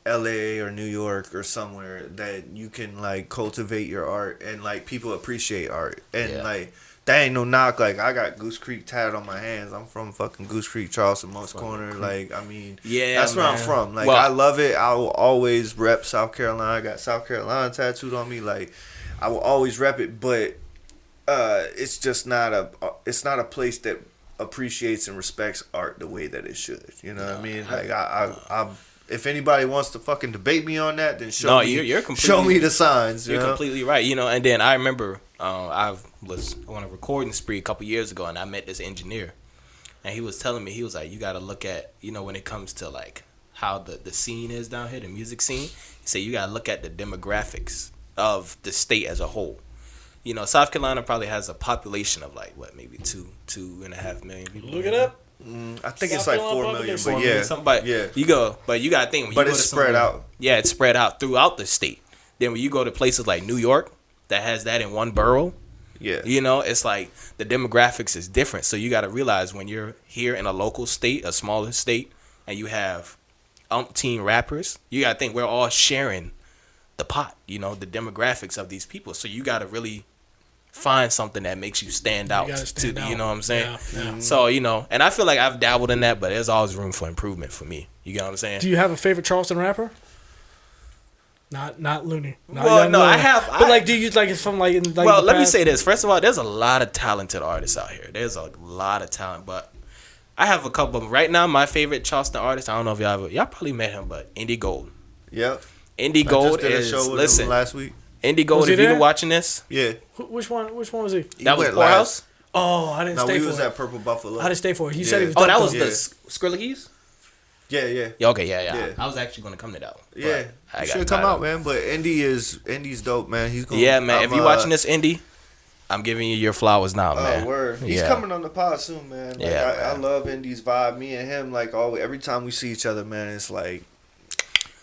LA or New York or somewhere that you can like cultivate your art and like people appreciate art and Yeah. like that ain't no knock. Like I got Goose Creek tatted on my hands. I'm from fucking Goose Creek, Charleston, Moss Corner. Like I mean, Yeah, that's where I'm man. from. Like Well- I love it. I will always rep South Carolina. I got South Carolina tattooed on me. Like I will always rep it, but it's just not a place that appreciates and respects art the way that it should. You know what I mean? Like I if anybody wants to fucking debate me on that, then show me. You're completely, show me the signs. You You're know? completely right. And then I remember I was on a recording spree a couple years ago, and I met this engineer, and he was telling me, he was like, you got to look at when it comes to like how the scene is down here, the music scene. He said you got to look at the demographics of the state as a whole. South Carolina probably has a population of like what, maybe 2.5 million people. Look it up. I think it's South like 4 Carolina million, population. but yeah, Somebody, yeah. you got to think. When But you it's go to spread somewhere- out. Yeah, it's spread out throughout the state. Then when you go to places like New York, that has that in one borough. Yeah. It's like the demographics is different. So you got to realize when you're here in a local state, a smaller state, and you have umpteen rappers, you got to think we're all sharing the pot, the demographics of these people. So you got to really find something that makes you stand out. gotta stand out. You know what I'm saying? Yeah, yeah. So, and I feel like I've dabbled in that, but there's always room for improvement for me. You get what I'm saying? Do you have a favorite Charleston rapper? Not Looney. Not Well, Young no, Looney. I have. But like, do you like it's from like? In, like Well, the let me past? say this. First of all, there's a lot of talented artists out here. There's a lot of talent, but I have a couple of them. Right now, my favorite Charleston artist, I don't know if y'all probably met him, but Indie Gold. Yep. Indie I Gold just did a is, show with listen, him last week. Indie Gold, Was he if you're there? watching this, Yeah. Which one was he? that was went Poorhouse. Oh, I didn't No, stay we for was it. at Purple Buffalo. I didn't stay for it. He Yeah. said he was. Oh, that dope, was though. the Yeah. Skrilla Keys? Yeah, yeah. Yeah, okay, yeah. Yeah. I was actually going to come to that one. but Yeah. I You got should come tied out, up. man. But Indy's dope, man. He's going Yeah, man. If you're watching this, Indie, I'm giving you your flowers now, man. Oh, word. He's Yeah. coming on the pod soon, man. Like, Yeah, I man. love Indy's vibe. Me and him, like, every time we see each other, man, it's like,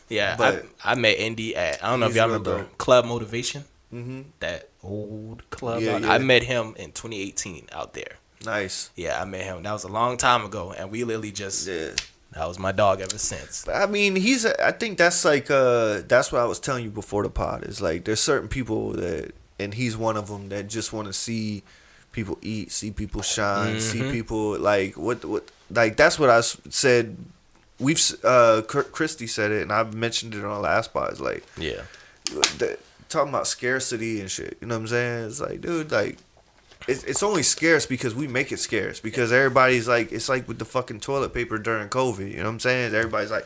Yeah, But- I met Indy at, I don't know if He's y'all real remember dope. Club Motivation, mm-hmm. that old club. Yeah, yeah. I met him in 2018 out there. Nice. Yeah, I met him. That was a long time ago, and we literally just, Yeah. that was my dog ever since. But, I mean, I think that's like, that's what I was telling you before the pod. Is like, there's certain people that, and he's one of them, that just want to see people eat, see people shine, see people, like, what, like, that's what I said. We've Christy said it, and I've mentioned it on the last pod. It's like, Yeah. talking about scarcity and shit. You know what I'm saying? It's like, dude, like, it's only scarce because we make it scarce. Because everybody's like, it's like with the fucking toilet paper during COVID. You know what I'm saying? Everybody's like,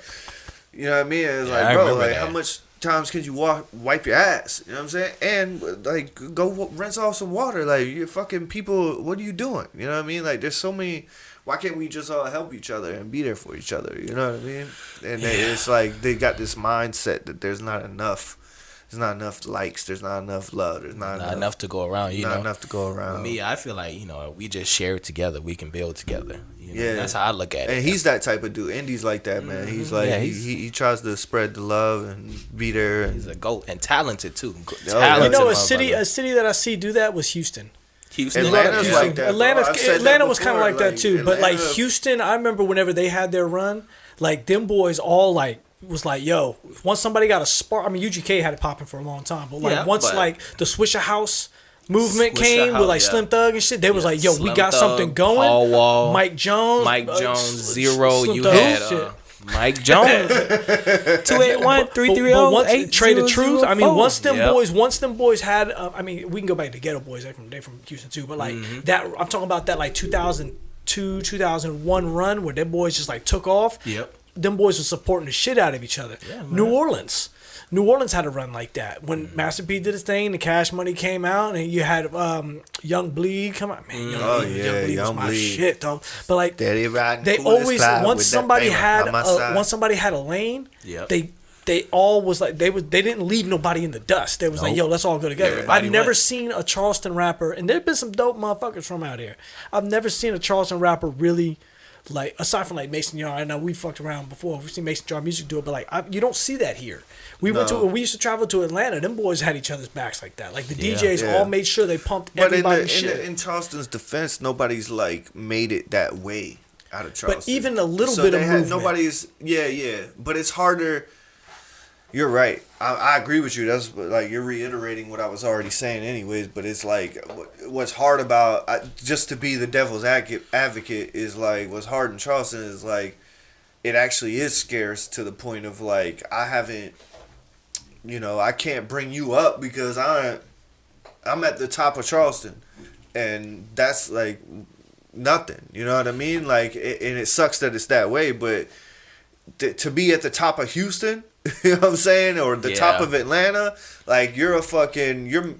you know what I mean? It's Yeah, I like, bro, remember like, that. how much times can you wipe your ass? You know what I'm saying? And like, go rinse off some water. Like, you fucking people, what are you doing? You know what I mean? Like, there's so many. Why can't we just all help each other and be there for each other? You know what I mean? And it's like they got this mindset that there's not enough. There's not enough likes. There's not enough love. There's not Enough to go around, you not know. enough to go around. For me, I feel like, you know, we just share it together. We can build together. You know? Yeah. That's how I look at it. And he's that type of dude. Indy's like that, man. He's like Yeah, he tries to spread the love and be there. And He's a goat and talented too. yeah. Talented You know, a motherfucker. city that I see do that was Houston. Houston. Atlanta's yeah. like that. Atlanta's, bro. I've said that Atlanta was kind of before, like that too. But like Atlanta- Houston, I remember whenever they had their run, like them boys all like was like, yo, once somebody got a spark. I mean, UGK had it popping for a long time, but like Yeah, once but- like the Swisher House movement Swisher came with House, like yeah. Slim Thug and shit, they was like, yo, we Slim got Thug, something going. Paul Wall, Mike Jones, Zero. Slim You Thug, had shit. Mike Jones. 281-330. But once Trey the Truth, I mean, once them Yep. boys had, I mean, we can go back to Ghetto Boys. They from Houston too, but like that, I'm talking about that like 2002, 2001 run where them boys just like took off. Yep. Them boys were supporting the shit out of each other. Yeah, man. New Orleans had a run like that when Master P did his thing. The Cash Money came out, and you had Young Bleed come out. Man, Young Oh, Bleed, yeah, Young Bleed was Young my Bleed. shit though. But like Daddy riding they cool as always Clyde once with that somebody baby had by my side. once somebody had a lane, Yep. they all was like they didn't leave nobody in the dust. They was like, Nope. yo, let's all go together. Everybody I've never went. seen a Charleston rapper, and there've been some dope motherfuckers from out here. I've never seen a Charleston rapper really like, aside from like Mason Yard. I know we fucked around before. We've seen Mason Yard music do it, but like you don't see that here. We used to travel to Atlanta. Them boys had each other's backs like that. Like the DJs Yeah. all made sure they pumped But everybody's shit. in Charleston's defense, nobody's like made it that way out of Charleston. even a little So bit of they had- movement. Nobody's but it's harder. You're right. I agree with you. That's like you're reiterating what I was already saying, anyways. But it's like what's hard about just to be the devil's advocate is like what's hard in Charleston is like it actually is scarce to the point of like I haven't. I can't bring you up because I'm at the top of Charleston, and that's like nothing. You know what I mean? Like, and it sucks that it's that way, but to be at the top of Houston, you know what I'm saying, or the top Yeah. of Atlanta, like you're a fucking you're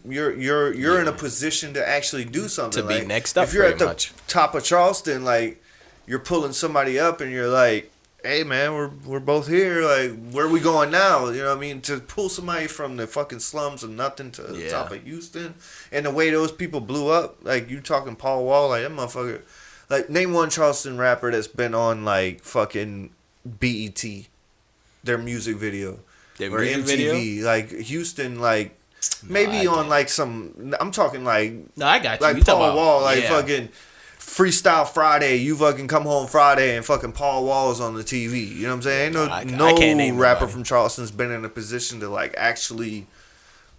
in a position to actually do something. To be like, next up, if you're at pretty the much. top of Charleston, like you're pulling somebody up, and you're like, hey man, we're both here. Like, where are we going now? You know what I mean? To pull somebody from the fucking slums of nothing to the Yeah. top of Houston, and the way those people blew up, like you talking Paul Wall, like that motherfucker. Like, name one Charleston rapper that's been on like fucking BET, their music video, Their or music MTV. video? Like Houston, like maybe I on can't. like some. I'm talking like No, I got you. like You talking Paul about- Wall, like yeah. fucking Freestyle Friday. You fucking come home Friday and fucking Paul Wall's on the TV. You know what I'm saying? I Ain't can't name no rapper nobody. from Charleston's been in a position to like actually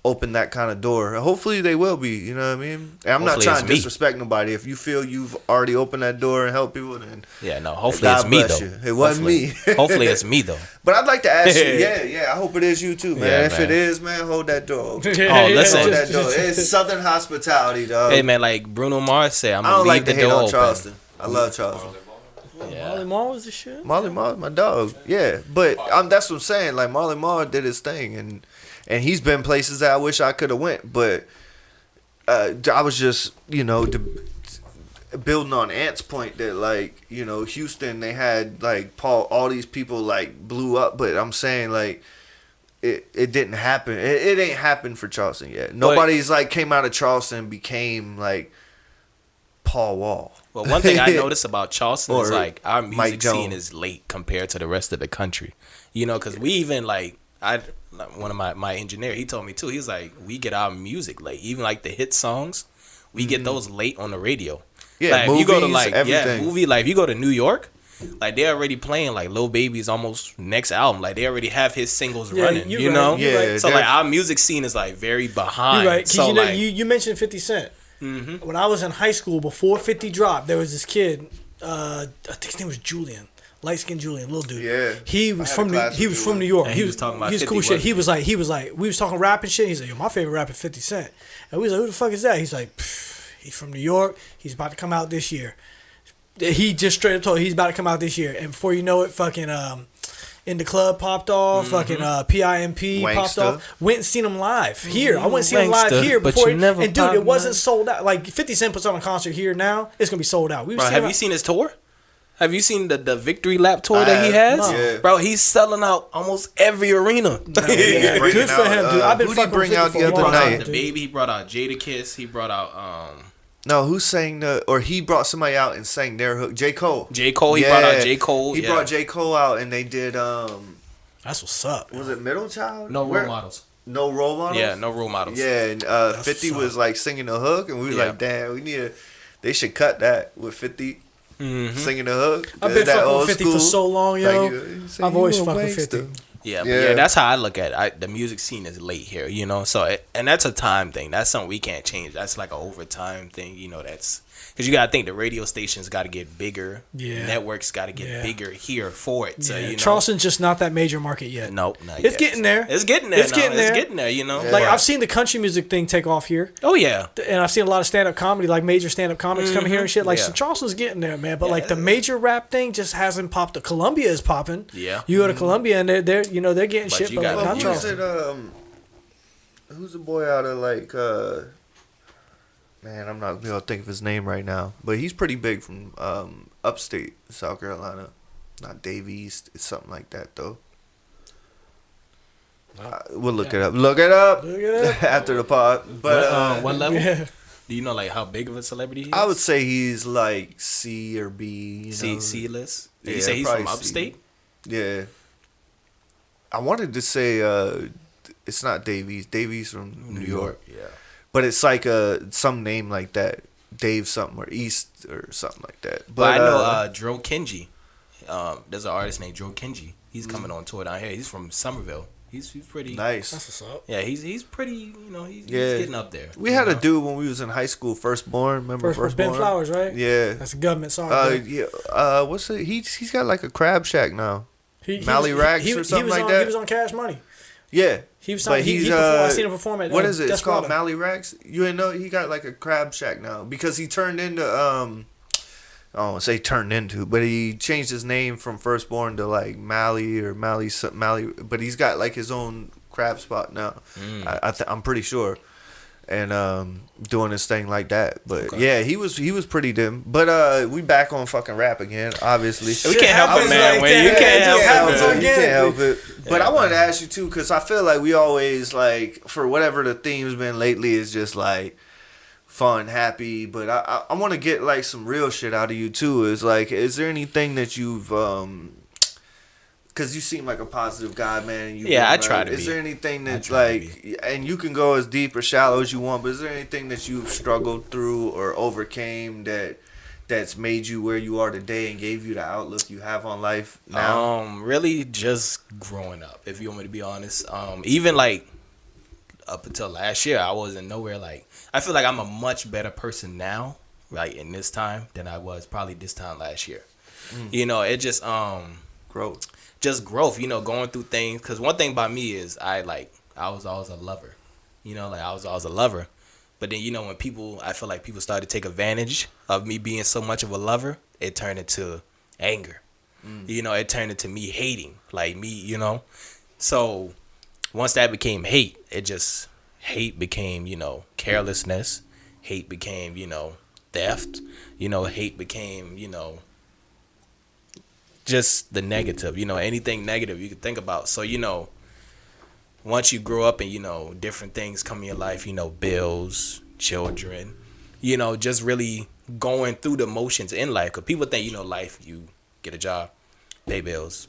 open that kind of door. Hopefully they will be, you know what I mean? And I'm not Hopefully trying it's to me. disrespect nobody. If you feel you've already opened that door and helped people, then Yeah, no. Hopefully God it's me bless though. you. It wasn't Hopefully- me. Hopefully it's me though. But I'd like to ask you, yeah, I hope it is you too, man. Yeah, If man. it is, man, hold that door open. Oh, listen. Hold that door. It's Southern hospitality, dog. Hey man, like Bruno Mars said, I'm I gonna don't leave like the to hate door on open. Charleston. I love Charleston. Yeah. Marley Marl was the shit. Marley Marl, my dog. Yeah, but that's what I'm saying. Like Marley Marl did his thing, and he's been places that I wish I could have went, but I was just building on Ant's point that like Houston they had like all these people like blew up, but I'm saying like it didn't happen. It ain't happened for Charleston yet. Nobody's like came out of Charleston and became like Paul Wall. Well, one thing I noticed about Charleston is Or like our Mike music scene Jones. is late compared to the rest of the country. Because we even like one of my engineer, he told me too. He's like, we get our music late, even like the hit songs, we get those late on the radio. Yeah, like, movies, if you go to like everything. movie like if you go to New York, like they're already playing like Lil Baby's almost next album. Like they already have his singles running. you're You right, know, you're right. So they're- like our music scene is like very behind. You're right. 'Cause So like, you mentioned 50 Cent. Mm-hmm. When I was in high school, before 50 dropped, there was this kid. I think his name was Julian, light skinned Julian, little dude. Yeah. He was I had from a class He with was from Julian. New York. And he was talking about he was 50, cool shit. wasn't He was like we was talking rap and shit. He's like, yo, my favorite rapper 50 Cent, and we was like, who the fuck is that? He's like, he's from New York. He's about to come out this year. He just straight up told he's about to come out this year, and before you know it, fucking In the Club popped off, fucking PIMP popped Wanksta. off. Went and seen him live here. I went and seen him live Wanksta, here but before. you never And dude, it popped wasn't none. sold out. Like 50 Cent puts on a concert here now, it's gonna be sold out. We bro, seen have him- you seen his tour? Have you seen the victory lap tour that he has? No. Yeah. Bro, he's selling out almost every arena. Yeah, Bringing good for out, him, dude. I've been who'd he fucking bring with out 50 the for a other long night? time, The dude. Baby, he brought out Jadakiss, he brought out No, who sang or he brought somebody out and sang their hook? J. Cole. J. Cole, he brought out J. Cole. He yeah. brought J. Cole out and they did That's what's up. was it Middle Child? No Where- role models. No role models? Yeah, no role models. Yeah, and 50 what's was like singing the hook and we was Yeah. like, damn, they should cut that with 50 Mm-hmm. singing the hook. I've been That fucking old with 50 school. for so long, yo. Like, you say I've you always a fucked with 50. wankster. Yeah, but Yeah. yeah, that's how I look at it. The music scene is late here, So, and that's a time thing. That's something we can't change. That's like an overtime thing, That's because you gotta think the radio stations got to get bigger. Yeah. Networks got to get Yeah. bigger here for it. So, Yeah, Charleston's just not that major market yet. Nope, not It's yet. getting there. It's getting there. It's getting there. It's getting there. Like I've seen the country music thing take off here, Oh yeah. and I've seen a lot of stand up comedy, like major stand up comics coming here and shit. Like Yeah. so Charleston's getting there, man. But like the major rap thing just hasn't popped. The Columbia is popping. Yeah. You go to Columbia and they're they're getting But shit, you but gotta- like, not you Who's Charleston. it? Who's the boy out of like? Man, I'm not gonna be able to think of his name right now, but he's pretty big from upstate South Carolina. Not Dave East, it's something like that though. We'll look it up. Look it up Look it up. after the pod. But What level? Yeah. Do you know like how big of a celebrity he is? I would say he's like C or B. You know? C list. Did you Yeah, say he's probably from C. upstate? Yeah. I wanted to say it's not Davies. Davies from New York. Yeah. But it's like some name like that. Dave something or East or something like that. But I know Dro Kenji. There's an artist named Dro Kenji. He's coming on tour down here. He's from Somerville. He's pretty nice. That's what's up. Yeah, he's pretty, he's Yeah. getting up there. We had a dude when we was in high school, Firstborn. Remember First Ben Firstborn? Flowers, right? Yeah. That's a government song. bro. Yeah. What's it? He's got like a crab shack now. He Mally was- Rax he- or he something was like on- that? He was on Cash Money. Yeah. He was. But He he's performed, I seen him perform at. what is it? It's called Desperado. Mally Rax. You didn't know he got like a crab shack now because he turned into I don't want to say turned into, but he changed his name from Firstborn to like Mally or Mally. But he's got like his own crab spot now. I'm pretty sure, and doing his thing like that. But yeah, he was pretty dim. But we back on fucking rap again, obviously. We can't help it, happens man. like When you that. can't It help just it, happens man. You can't help it. But Yeah, I wanted to man. ask you too, because I feel like we always like for whatever the theme's been lately is just like fun, happy. But I want to get like some real shit out of you too. Is like, is there anything that you've because you seem like a positive guy, man. And Yeah, I try to Is be. there anything I that's try to like, and you can go as deep or shallow as you want, but is there anything that you've struggled through or overcame that's made you where you are today and gave you the outlook you have on life now? Really just growing up, if you want me to be honest. Even like up until last year, I wasn't nowhere like. I feel like I'm a much better person now, right, in this time than I was probably this time last year. You know, it just Growth. just growth. You know, going through things. Because one thing about me is I was always a lover. You know, like I was always a lover. But then, you know, when I feel like people started to take advantage of me being so much of a lover, it turned into anger. You know, it turned into me hating, like me, you know. So once that became hate became, you know, carelessness. Hate became, you know, theft. You know, hate became, you know, just the negative, you know, anything negative you could think about. So, you know, once you grow up and, you know, different things come in your life, you know, bills, children, you know, just really going through the motions in life. Because people think, you know, life, you get a job, pay bills,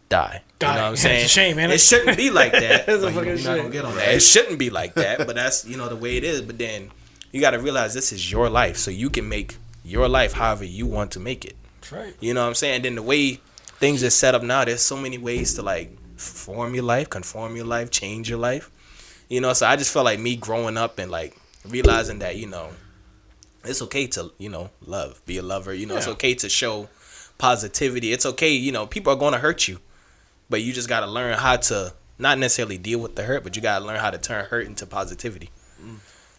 die. You know what I'm saying? It's a shame, man. It shouldn't be like that. It's a Like, fucking you're not gonna shit. get on that. It shouldn't be like that, but that's, you know, the way it is. But then you got to realize this is your life. So you can make your life however you want to make it. That's right. You know what I'm saying? And then the way things are set up now, there's so many ways to like form your life, conform your life, change your life. You know, so I just felt like me growing up and like realizing that, you know, it's okay to, you know, love, be a lover. You know, It's okay to show positivity. It's okay, you know, people are going to hurt you, but you just got to learn how to not necessarily deal with the hurt, but you got to learn how to turn hurt into positivity.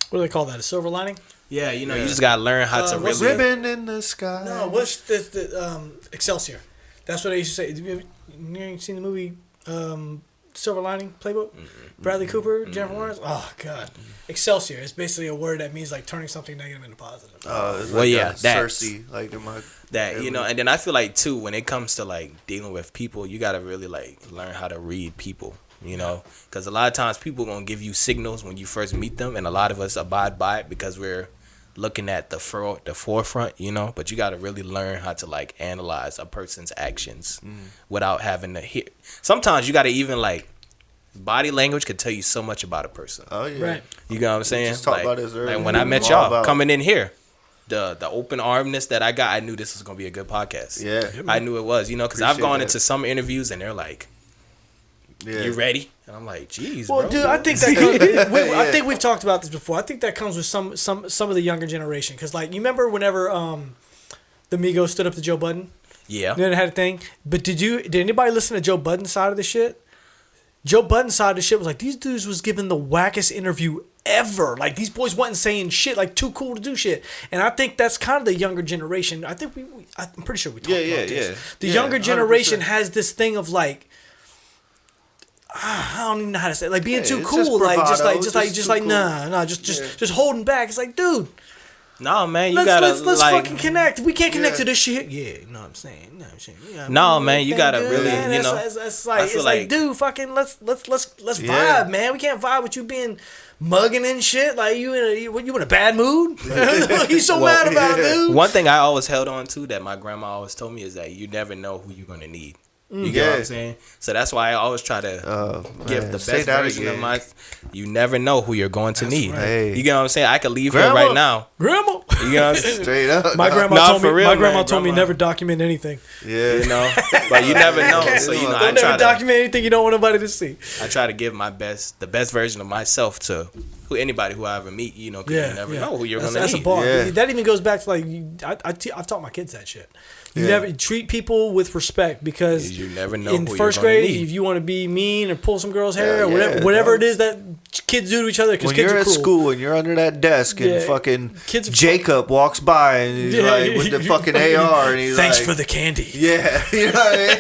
What do they call that? A silver lining? Yeah, you know, you just got to learn how to what's really. Ribbon in the sky. No, what's the Excelsior? That's what they used to say. You ever seen the movie Silver Lining Playbook? Bradley Cooper, Jennifer Lawrence. Oh God, Excelsior is basically a word that means like turning something negative into positive. It's Well, like yeah, Cersei, like in my That, you know, and then I feel like too, when it comes to like dealing with people, you gotta really like learn how to read people, you know, because a lot of times people gonna give you signals when you first meet them, and a lot of us abide by it because we're looking at the forefront, you know. But you gotta really learn how to like analyze a person's actions without having to hear. Sometimes you gotta even like body language could tell you so much about a person. Oh yeah. Right. You know what I'm saying? just talked like, about this earlier. like when I met All y'all about- coming in here, the open armness that I got, I knew this was gonna be a good podcast. Yeah. I knew it was, you know, because I've Appreciate gone that. into some interviews and they're like, Yeah. "You ready?" And I'm like, "Geez, Well, bro." dude, I think that comes, I think we've talked about this before. I think that comes with some of the younger generation because like you remember whenever the Migos stood up to Joe Budden, yeah, then it had a thing. But did anybody listen to Joe Budden's side of the shit? Joe Budden's side of the shit was like these dudes was giving the wackest interview ever. Like these boys wasn't saying shit, like too cool to do shit. And I think that's kind of the younger generation. I think I'm pretty sure we talked about this. Yeah. The Yeah, younger generation 100%. has this thing of like I don't even know how to say it. Like being Yeah, too it's cool, just like bravado, just too like cool. nah, just holding back. It's like, dude, no, man, you let's gotta let's like, fucking connect. We can't connect Yeah. to this shit. Yeah, you know what I'm saying? You know what I'm saying? Yeah, No, man, you gotta really, you know, It's like, I feel it's like, like- dude, fucking let's Yeah. vibe, man. We can't vibe with you being mugging and shit. Like you in a bad mood? What you so Well, mad about, yeah. dude? One thing I always held on to that my grandma always told me is that you never know who you're gonna need. You get what Yeah. I'm saying? So that's why I always try to give man, the say best that version of again. my. You never know who you're going to need. right. Hey. You get what I'm saying? I could leave here Grandma. right now. Grandma. You know what I'm saying? Straight up. My grandma Nah, told me. for real, My grandma man, told me grandma. never document anything. Yeah. You know, but you never know. So you know, I Don't never try to document anything you don't want nobody to see. give the best version of myself to anybody who I ever meet. You know, because Yeah, you never yeah. know who you're That's, gonna that's need. a bar. Yeah. That even goes back to like I've taught my kids that shit. You Yeah. never treat people with respect because You never know in who you're first gonna grade, need. if you want to be mean or pull some girl's hair Yeah, or whatever, yeah, whatever bro. it is that kids do to each other because When kids you're are at cruel. school and you're under that desk and Yeah. fucking Kids are Jacob walks by and he's Yeah, like with the fucking AR and he's Thanks like, for the candy. yeah, you know what I mean.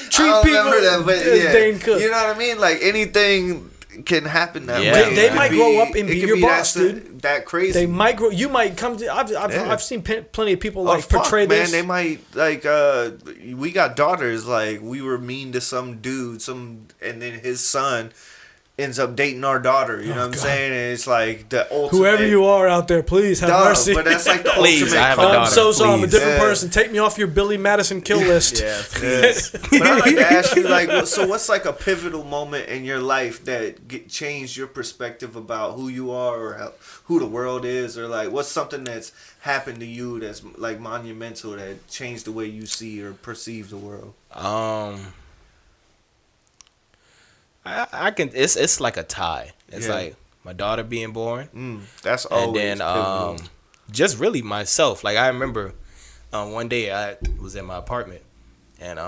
Treat I don't people remember that, but as yeah, Dane Cook. you know what I mean. Like anything can happen that Yeah. way. They It might could grow up and it be could your boss, that, dude. That crazy. They might grow. You might come to. I've Yeah. I've seen plenty of people Oh, like fuck, portray man, this. they might like we got daughters, like we were mean to some dude, and then his son ends up dating our daughter, you know what I'm God. saying? And it's like the ultimate Whoever you are out there, please have Dog, mercy. but that's like the Please, ultimate I have a con- I'm daughter, so sorry. I'm a please. different Yeah. person. Take me off your Billy Madison kill list. Yeah, Yes. But I'd like to ask you, like, so what's like a pivotal moment in your life that changed your perspective about who you are or who the world is, or like what's something that's happened to you that's like monumental that changed the way you see or perceive the world? I can. It's like a tie. It's Yeah. like my daughter being born, That's and always then pivotal. just really myself. Like I remember one day I was in my apartment, and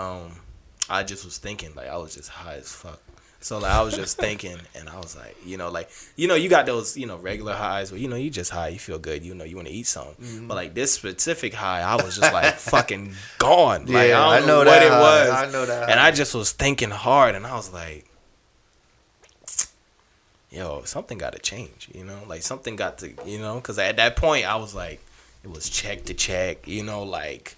I just was thinking, like I was just high as fuck. So like I was just thinking, and I was like, you got those, regular highs where you just high, you feel good, you want to eat something. But like this specific high, I was just like fucking gone. Like Yeah, I don't know what that it high. was. I know that And high. I just was thinking hard, and I was like, yo, something got to change, like something got to, because at that point I was like, it was check to check, like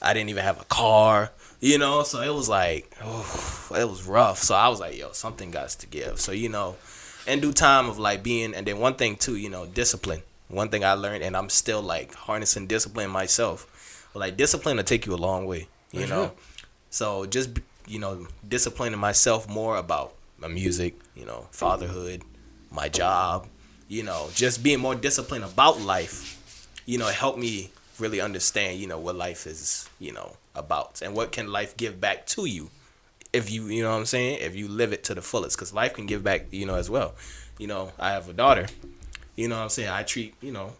I didn't even have a car, so it was like, it was rough. So I was like, yo, something got to give. So, in due time of like being, and then one thing too, discipline. One thing I learned, and I'm still like harnessing discipline myself, but like discipline will take you a long way, Sure. So just, disciplining myself more about my music, fatherhood, my job, just being more disciplined about life, it helped me really understand, what life is, about, and what can life give back to you if you, what I'm saying, if you live it to the fullest, because life can give back, as well. I have a daughter, what I'm saying, I treat,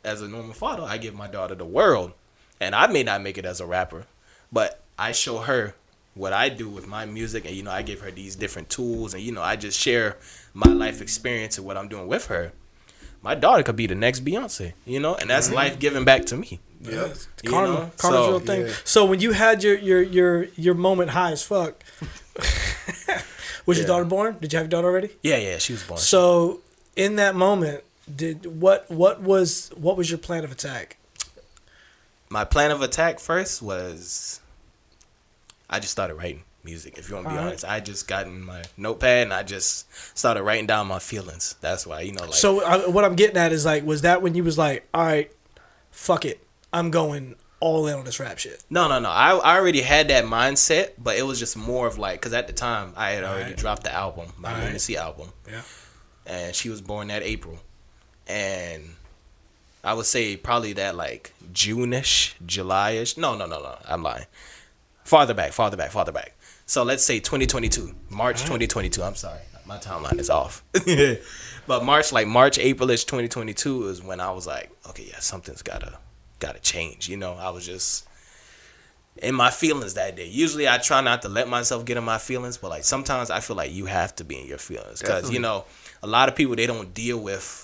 as a normal father, I give my daughter the world, and I may not make it as a rapper, but I show her what I do with my music, and, I give her these different tools, and, I just share my life experience and what I'm doing with her. My daughter could be the next Beyonce, and that's life giving back to me. Yep. Karma's So, real thing. yeah. So when you had your moment high as fuck, was your daughter born? Did you have your daughter already? yeah, she was born. So in that moment, what was your plan of attack? My plan of attack first was I just started writing music. If you want to be Alright. honest, I just got in my notepad and I just started writing down my feelings. That's why, like. So what I'm getting at is like, was that when you was like, all right, fuck it, I'm going all in on this rap shit? No. I already had that mindset, but it was just more of like, because at the time I had already Alright. dropped the album, my Alright. Lunacy album, Yeah. and she was born that April, and I would say probably that like June-ish, July-ish. No, I'm lying. Farther back. So let's say 2022, March 2022. I'm sorry, my timeline is off. But March, April-ish 2022 is when I was like, okay, yeah, something's gotta change. I was just in my feelings that day. Usually I try not to let myself get in my feelings, but like sometimes I feel like you have to be in your feelings because Definitely. a lot of people, they don't deal with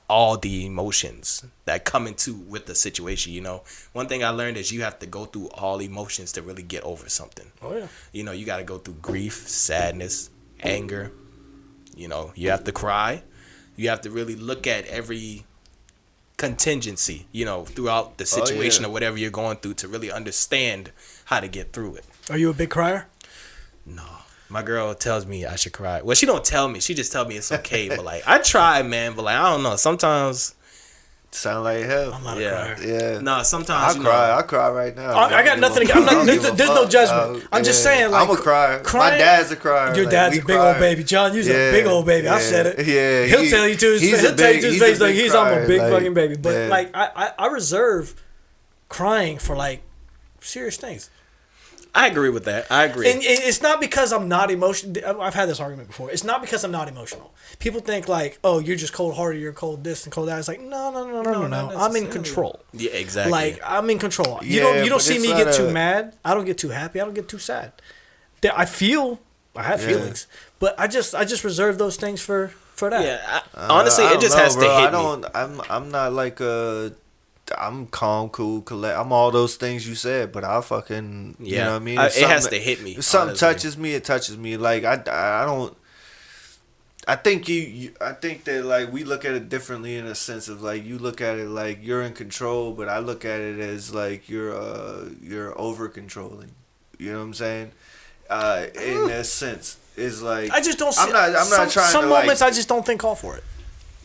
all the emotions that come into with the situation. One thing I learned is you have to go through all emotions to really get over something. Oh yeah. You got to go through grief, sadness, anger. You have to cry. You have to really look at every contingency, throughout the situation yeah. or whatever you're going through to really understand how to get through it. Are you a big crier? No. My girl tells me I should cry. Well, she don't tell me. She just tell me it's okay. But like, I try, man. But like, I don't know. Sometimes, Sound like hell. I'm not a yeah, crier. Yeah. No, sometimes I cry. I cry right now. I got nothing. I'm not. There's no judgment. I'm just saying. Like, I'm a crier. crying- My dad's a crier. Your Like, dad's we a big cry. old baby. John, you's a Yeah, big old baby. I yeah, said it. yeah, He'll he- tell you to his he's face. a He'll tell you big- to his he's a face like big I'm a crier, big like, fucking baby. But yeah. like I reserve crying for like serious things. I agree with that. I agree. And it's not because I'm not emotional. I've had this argument before. It's not because I'm not emotional. People think like, oh, you're just cold hearted, you're cold this and cold that. It's like, no. not I'm in necessarily. control. Yeah, exactly. Like I'm in control. Yeah, You don't but see it's me not get too a- mad. I don't get too happy. I don't get too sad. I have Yeah. feelings, but I just reserve those things for that. yeah, honestly, I it just don't know, has bro. to hit I don't. me. I'm not like a. I'm calm, cool, collect. I'm all those things you said, but I fucking. Yeah, You know what I mean? it If has something- to hit me. If something honestly. touches me, it touches me. Like I don't. I think I think that like we look at it differently in a sense of like you look at it like you're in control, but I look at it as like you're over controlling. You know what I'm saying? In that sense, is like I just don't. See, I'm not trying Some to moments like, I just don't think call for it.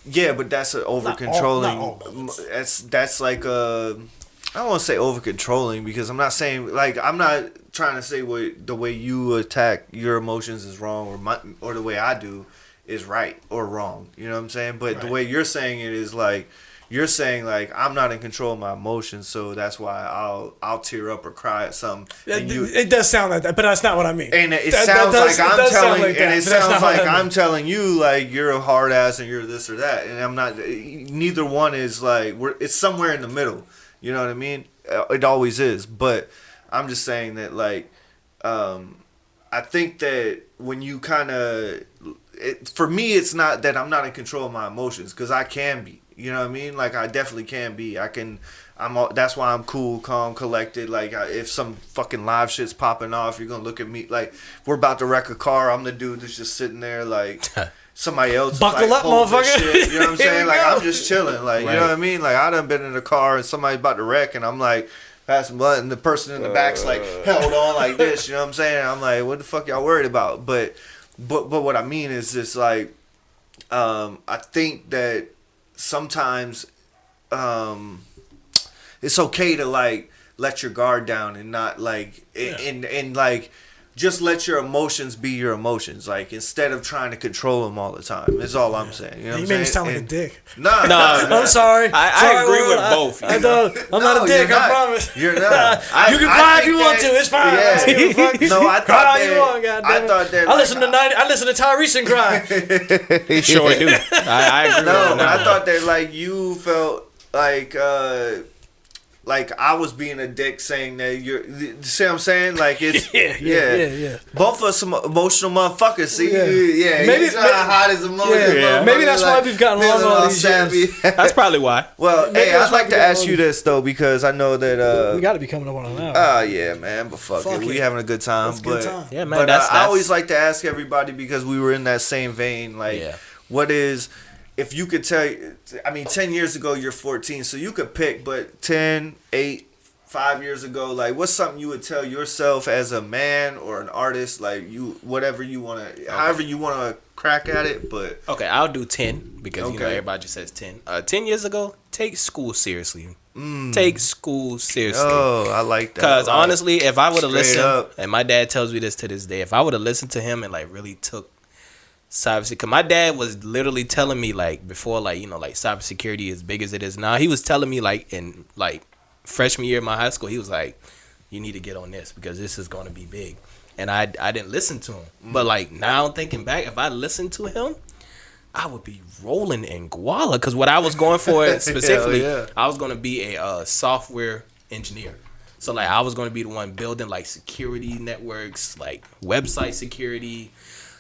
yeah, but that's a over Not controlling. all moments. That's like a. I don't want to say over controlling because I'm not saying like I'm not trying to say the way you attack your emotions is wrong or the way I do is right or wrong. You know what I'm saying? But the Right. way you're saying it is like You're saying like I'm not in control of my emotions, so that's why I'll tear up or cry at something. And It does sound like that, but that's not what I mean. And it That sounds does- like it I'm does sound telling, like that, and it but that's sounds not what like I mean. I'm telling you like you're a hard ass and you're this or that, and I'm not. Neither one is like it's somewhere in the middle. You know what I mean? It always is, but I'm just saying that like, I think that when you kind of, for me, it's not that I'm not in control of my emotions because I can be. You know what I mean? Like I definitely can be. That's why I'm cool, calm, collected. Like if some fucking live shit's popping off, you're gonna look at me like we're about to wreck a car. I'm the dude that's just sitting there like somebody else. Buckle like, up, hold this motherfucker. shit. You know what I'm Here saying? we Like go. I'm just chilling. Like you Right. know what I mean? Like I done been in a car and somebody's about to wreck, and I'm like passing blunt, and the person in the back's like held on like this. You know what I'm saying? I'm like, what the fuck y'all worried about? But what I mean is just like, I think that sometimes it's okay to like let your guard down and not like and like just let your emotions be your emotions, like instead of trying to control them all the time. Is all I'm saying. You know what You I'm made me saying? sound like a And- dick. Nah, I'm sorry. I Sorry, agree world. with both, you I know? don't. I'm not a dick. you're I not. promise. You're not. You can cry if think you want to. It's fine. Yeah. I don't give a fuck. No, I Cry thought all you want, that. goddamn I it. thought that. I listen to I listen to Tyrese and cry. Sure do. I agree No, with but I that. thought that like you felt like I was being a dick saying that you're. See what I'm saying? Like it's yeah. Both of us some emotional motherfuckers. See, Yeah. maybe Maybe- he's not hot as a motherfucker. Yeah. Maybe that's why we've gotten along feeling all these years. That's probably why. Well, Maybe hey, that's I'd why like we to got ask all you this though because I know that We got to be coming up on an hour. yeah, man, but fuck Fuck it. We it. having a good time. It's a but good time. Yeah, man, but that's- I always like to ask everybody because we were in that same vein. Like, Yeah. what is, if you could tell, I mean, 10 years ago you're 14, so you could pick, but 10, 8, 5 years ago, like, what's something you would tell yourself as a man or an artist, like you, whatever you want to, however you want to crack at it, but. Okay, I'll do 10 because you know Okay. everybody just says 10. 10 years ago, take school seriously. Take school seriously. Oh, I like that. Because a lot. honestly, if I would have Straight listened, up. and my dad tells me this to this day, if I would have listened to him and like really took cybersecurity, because my dad was literally telling me like before, like you know, like cybersecurity as big as it is now, he was telling me like in like freshman year of my high school, he was like, you need to get on this because this is going to be big, and I didn't listen to him, but like now thinking back, if I listened to him, I would be rolling in guala because what I was going for specifically, yeah. I was going to be a software engineer. So like I was going to be the one building like security networks, like website security,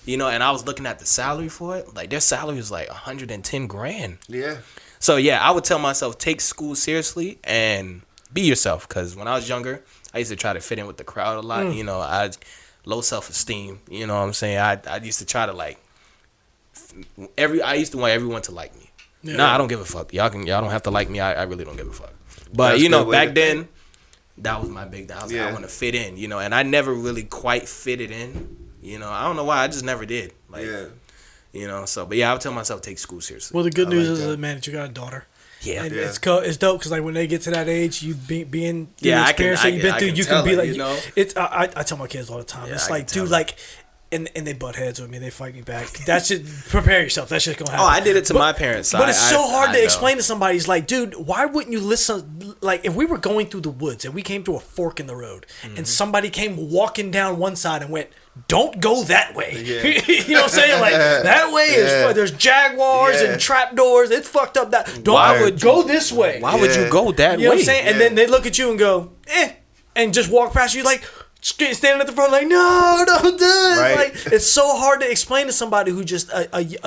you know. And I was looking at the salary for it. Like their salary was like 110 grand. Yeah. So yeah, I would tell myself take school seriously and be yourself. Because when I was younger, I used to try to fit in with the crowd a lot. You know, I low self esteem. You know what I'm saying? I used to try to like. I used to want everyone to like me. Yeah. Nah, I don't give a fuck. Y'all don't have to like me. I really don't give a fuck. But That's you a know, good way back to then, think. that was my big thing. I was like, Yeah. I want to fit in, you know, and I never really quite fitted in. You know, I don't know why. I just never did. Like, Yeah. you know. So, but yeah, I would tell myself take school seriously. Well, the good I news like is, that. man, that you got a daughter. Yeah. And Yeah. it's dope because like when they get to that age, you being through Yeah, the I can- experience that you've been I through, can you tell can be her, like, you know? it's. I tell my kids all the time. Yeah, It's I like, can tell dude, her. like, and they butt heads with me. They fight me back. That should prepare yourself. That shit's gonna happen. Oh, I did it to my parents. But it's so hard to know. explain to somebody. It's like, dude, why wouldn't you listen? Like, if we were going through the woods and we came to a fork in the road, Mm-hmm. and somebody came walking down one side and went, "Don't go that way." Yeah. You know what I'm saying? Like that way Yeah. is there's jaguars Yeah. and trapdoors. It's fucked up. That don't Why I would would go this way. Why would you Yeah. go that You know way? what I'm saying? And Yeah. then they look at you and go, and just walk past you like. Standing at the front like, no, don't do it. Right. Like, it's so hard to explain to somebody who just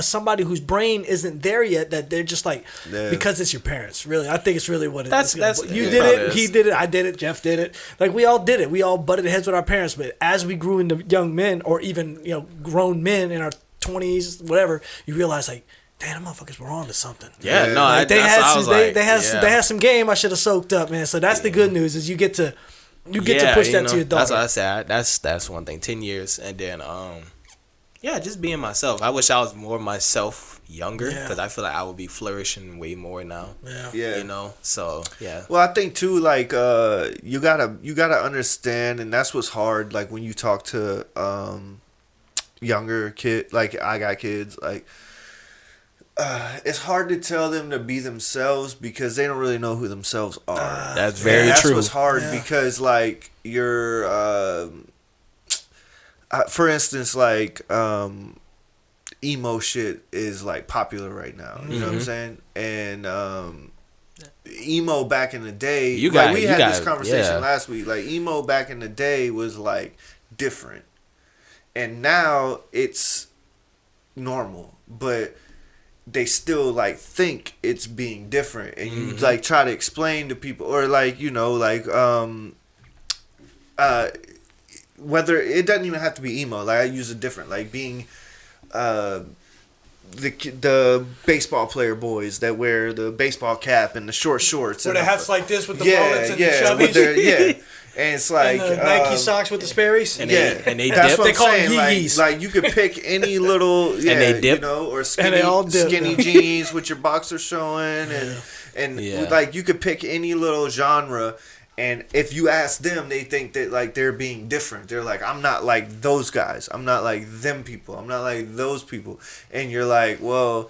somebody whose brain isn't there yet, that they're just like, Yeah. because it's your parents. Really, I think it's really what it That's- is. that's- You it did probably it, is. he did it, I did it, Jeff did it. Like, we all did it. We all butted heads with our parents. But as we grew into young men, or even grown men in our 20s, whatever, you realize like, damn, them motherfuckers were on to something. Yeah, Yeah. no, Like, they that's had what I some, was they, like, they had yeah. they had some game I should have soaked up, man. So that's the good news is you get to push you that know, to your daughter. That's what I said. That's one thing. 10 years, and then yeah, just being myself. I wish I was more myself younger Yeah. because I feel like I would be flourishing way more now. Yeah. Yeah. You know, so yeah. Well, I think too, like you gotta understand, and that's what's hard. Like when you talk to younger kid, like I got kids, like it's hard to tell them to be themselves because they don't really know who themselves are. That's very That's true. what's hard because like you're, for instance, like emo shit is like popular right now. You know what I'm saying? And emo back in the day, we had this conversation last week. Like emo back in the day was like different, and now it's normal, but they still like think it's being different, and you like try to explain to people, or like whether it doesn't even have to be emo. Like I use a different, like being the baseball player boys that wear the baseball cap and the short shorts, Or and the hats like this with the mullets and the with their, chubbies. and it's like And the Nike socks with the Sperry's. And yeah, and they that's dip. what They I'm call 'em saying. Yeezys. Like you could pick any little, they dip. you know, or And they all dip. skinny jeans with your boxers showing, and Yeah. like you could pick any little genre. And if you ask them, they think that like they're being different. They're like, I'm not like those guys. I'm not like them people. I'm not like those people. And you're like, well,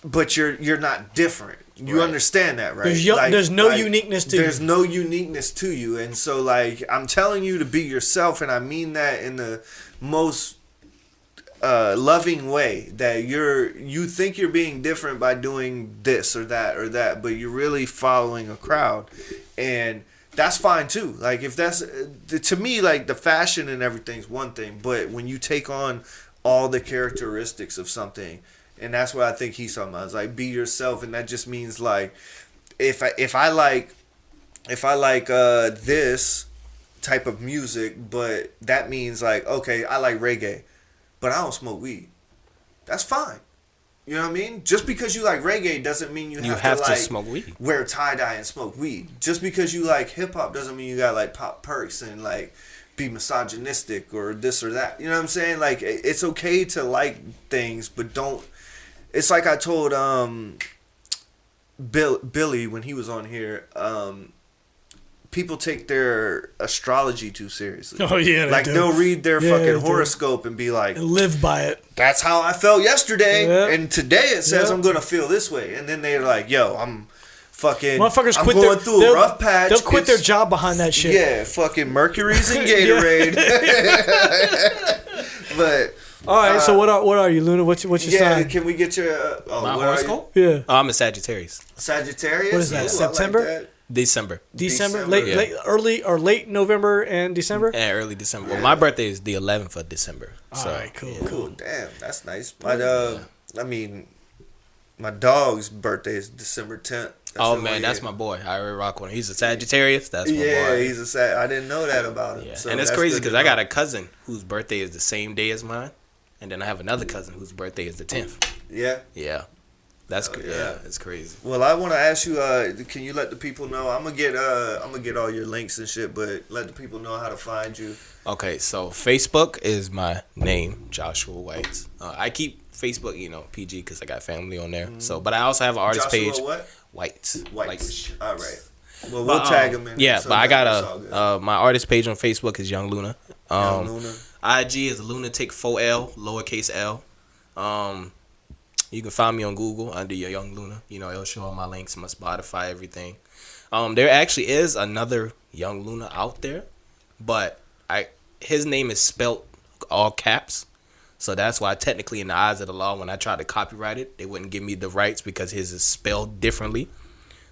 but you're not different. You Right. understand that, right? There's no uniqueness to you. There's no uniqueness to you. And so like I'm telling you to be yourself, and I mean that in the most loving way, that you think you're being different by doing this or that, but you're really following a crowd, and that's fine too. Like if that's to me, like the fashion and everything's one thing, but when you take on all the characteristics of something, and that's what I think he's talking about, is like be yourself, and that just means like if I like this type of music, but that means like, okay, I like reggae, but I don't smoke weed. That's fine. You know what I mean? Just because you like reggae doesn't mean you have to like smoke weed. wear tie-dye and smoke weed. Just because you like hip-hop doesn't mean you gotta like pop perks and like be misogynistic or this or that. You know what I'm saying? Like it's okay to like things, but don't. It's like I told Billy when he was on here. People take their astrology too seriously. Oh yeah, Like do. they'll read their Yeah, they fucking do. horoscope and be like, And live by it. "That's how I felt yesterday, Yeah. and today it says Yeah. I'm gonna feel this way." And then they're like, "Yo, I'm fucking, Motherfuckers I'm quit going their through a rough patch." They'll quit their It's- job behind that shit. Yeah, fucking Mercury's in Gatorade. But All right. So what are you, Luna? What's your yeah, sign? can we get your My what are you? horoscope? Yeah. Oh, I'm a Sagittarius. Sagittarius? What is that, Ooh, I like September? that. December. December, December. late, early or late November and December. And early December. Well, my birthday is the 11th of December. So, All right, cool. Cool, damn, that's nice. I mean, my dog's birthday is December 10th. Oh man, that's my boy. I already rock with him. He's a Sagittarius. That's my boy. he's a sad. I didn't know that about him. Yeah. So And it's that's crazy good to because I know. got a cousin whose birthday is the same day as mine, and then I have another cousin whose birthday is the 10th. Yeah. Yeah, that's Oh, yeah. yeah. It's crazy. Well, I want to ask you. Can you let the people know? I'm gonna get all your links and shit, but let the people know how to find you. Okay, so Facebook is my name, Joshua White. I keep Facebook, PG because I got family on there. So, but I also have an artist Joshua page. what? White. White. All right. Well, we'll tag him in. Yeah, so but I that's all got good. my artist page on Facebook is Young Luna. Young Luna. IG is lunatic 4L lowercase L. You can find me on Google under your Young Luna. It'll show all my links, my Spotify, everything. There actually is another Young Luna out there, but his name is spelt all caps. So that's why technically in the eyes of the law, when I tried to copyright it, they wouldn't give me the rights because his is spelled differently.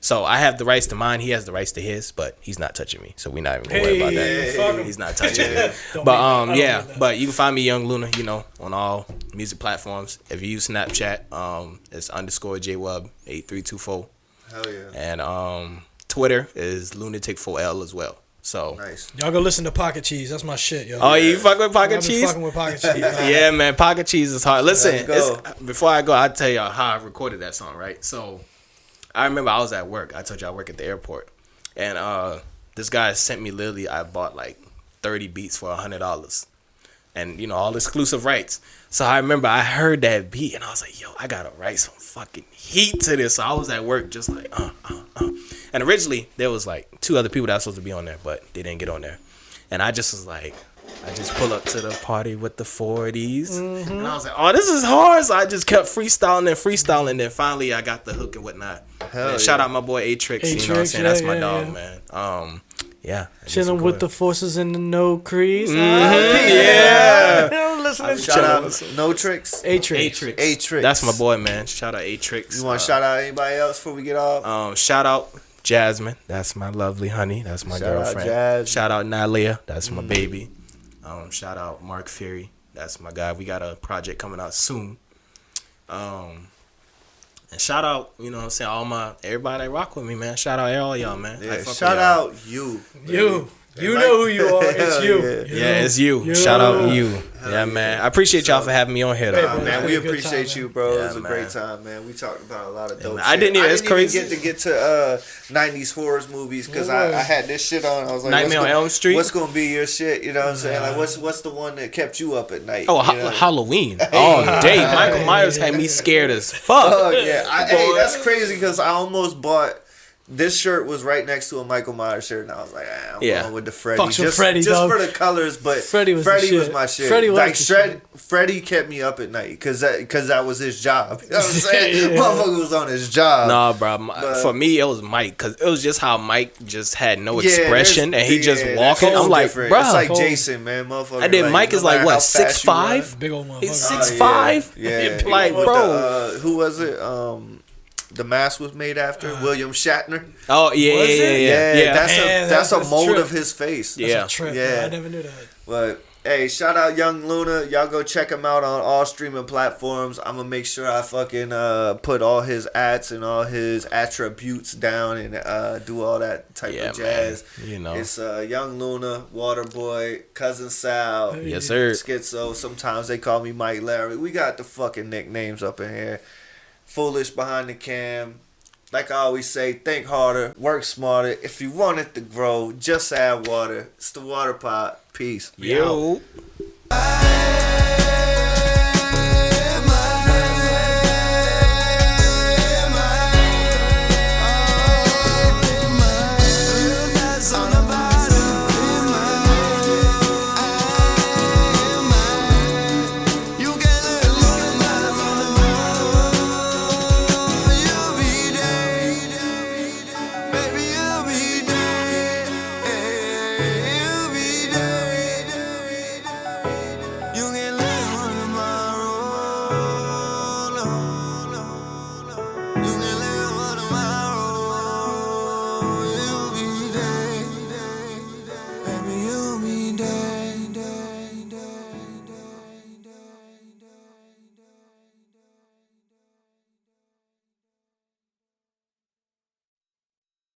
So I have the rights to mine. He has the rights to his, but he's not touching me. So we're not even gonna worry about that. fuck him. He's not touching me. Don't But mean that. I don't yeah, mean that. but you can find me Young Luna, on all music platforms. If you use Snapchat, it's _JWub8324. Hell yeah. And Twitter is lunatic4L as well. So Nice. Y'all go listen to Pocket Cheese. That's my shit, yo. oh, you fuck with Pocket I've been Cheese? fucking with Pocket Cheese. Yeah, man, Pocket Cheese is hard. Listen, Let's go. before I go, I'll tell y'all how I recorded that song, right? So, I remember I was at work. I told you I work at the airport. And this guy sent me literally, I bought like 30 beats for $100. And, all exclusive rights. So, I remember I heard that beat and I was like, yo, I gotta write some fucking heat to this. So, I was at work just like, And originally, there was like 2 other people that was supposed to be on there, but they didn't get on there. And I just was like, I just pull up to the party with the 40s. And I was like, oh, this is hard. So I just kept freestyling. Then finally I got the hook and whatnot. Hell And shout yeah. out my boy A-Trix. You know what I'm A-Trix, saying? That's yeah, my yeah, dog, yeah. man. Yeah. Chilling with the forces in the no crease. Yeah. Listening to Shout out No Tricks. A-Trix. A-Trix. That's my boy, man. Shout out A-Trix. You want to shout out anybody else before we get off? Shout out Jasmine. That's my lovely honey. That's my Shout out girlfriend. Jasmine. Shout out Nalia. That's my baby. Shout out Mark Fury. That's my guy. We got a project coming out soon. And shout out, you know what I'm saying, everybody that rock with me, man. Shout out all y'all, man. Yeah, I fuck shout with y'all. out you. You. You Like- know who you are. It's Hell you. yeah. Yeah, it's you. You. Shout out you. Hell Yeah, man. I appreciate y'all for having me on here, though. Hey, Nah, bro, man, it's we been a good appreciate time, you, man. bro. Yeah, It was a man. great time, man. We talked about a lot of dope man. shit. I didn't even- it's crazy. get to 90s horror movies because I had this shit on. I was like, Nightmare on Elm Street? What's gonna be your shit? You know what I'm saying? Like, what's the one that kept you up at night? Oh, you know? Halloween. All day. Michael Myers had me scared as fuck. Oh yeah, hey, that's crazy because I almost bought. This shirt was right next to a Michael Myers shirt, and I was like, I'm going with the Freddy. Fucks with Just, Freddy, just dog. for the colors, but Freddy was the shit. my shit. Freddy was like the shit. Freddy kept me up at night because that was his job. You know what I'm saying? Motherfucker was on his job. Nah, bro. For me, it was Mike because it was just how Mike just had no expression and he just walking. I'm like, bro. It's like Jason, man, motherfucker. And then like, Mike no is like matter what, how fast you run. 6'5"? Big old motherfucker. He's Oh, 6'5". Yeah. Like, With bro. who was it? The mask was made after William Shatner. Oh yeah, Was it? yeah. That's a mold trip. of his face. Yeah. That's a trip, Yeah. bro. I never knew that. But hey, shout out Young Luna. Y'all go check him out on all streaming platforms. I'm gonna make sure I fucking put all his ads and all his attributes down and do all that type Yeah, of jazz. man. You know. It's Young Luna, Waterboy, Cousin Sal, Yes, sir. Schizo. Sometimes they call me Mike Larry. We got the fucking nicknames up in here. Foolish behind the cam. Like I always say, think harder, work smarter. If you want it to grow, just add water. It's the Water Pot. Peace. Yo. I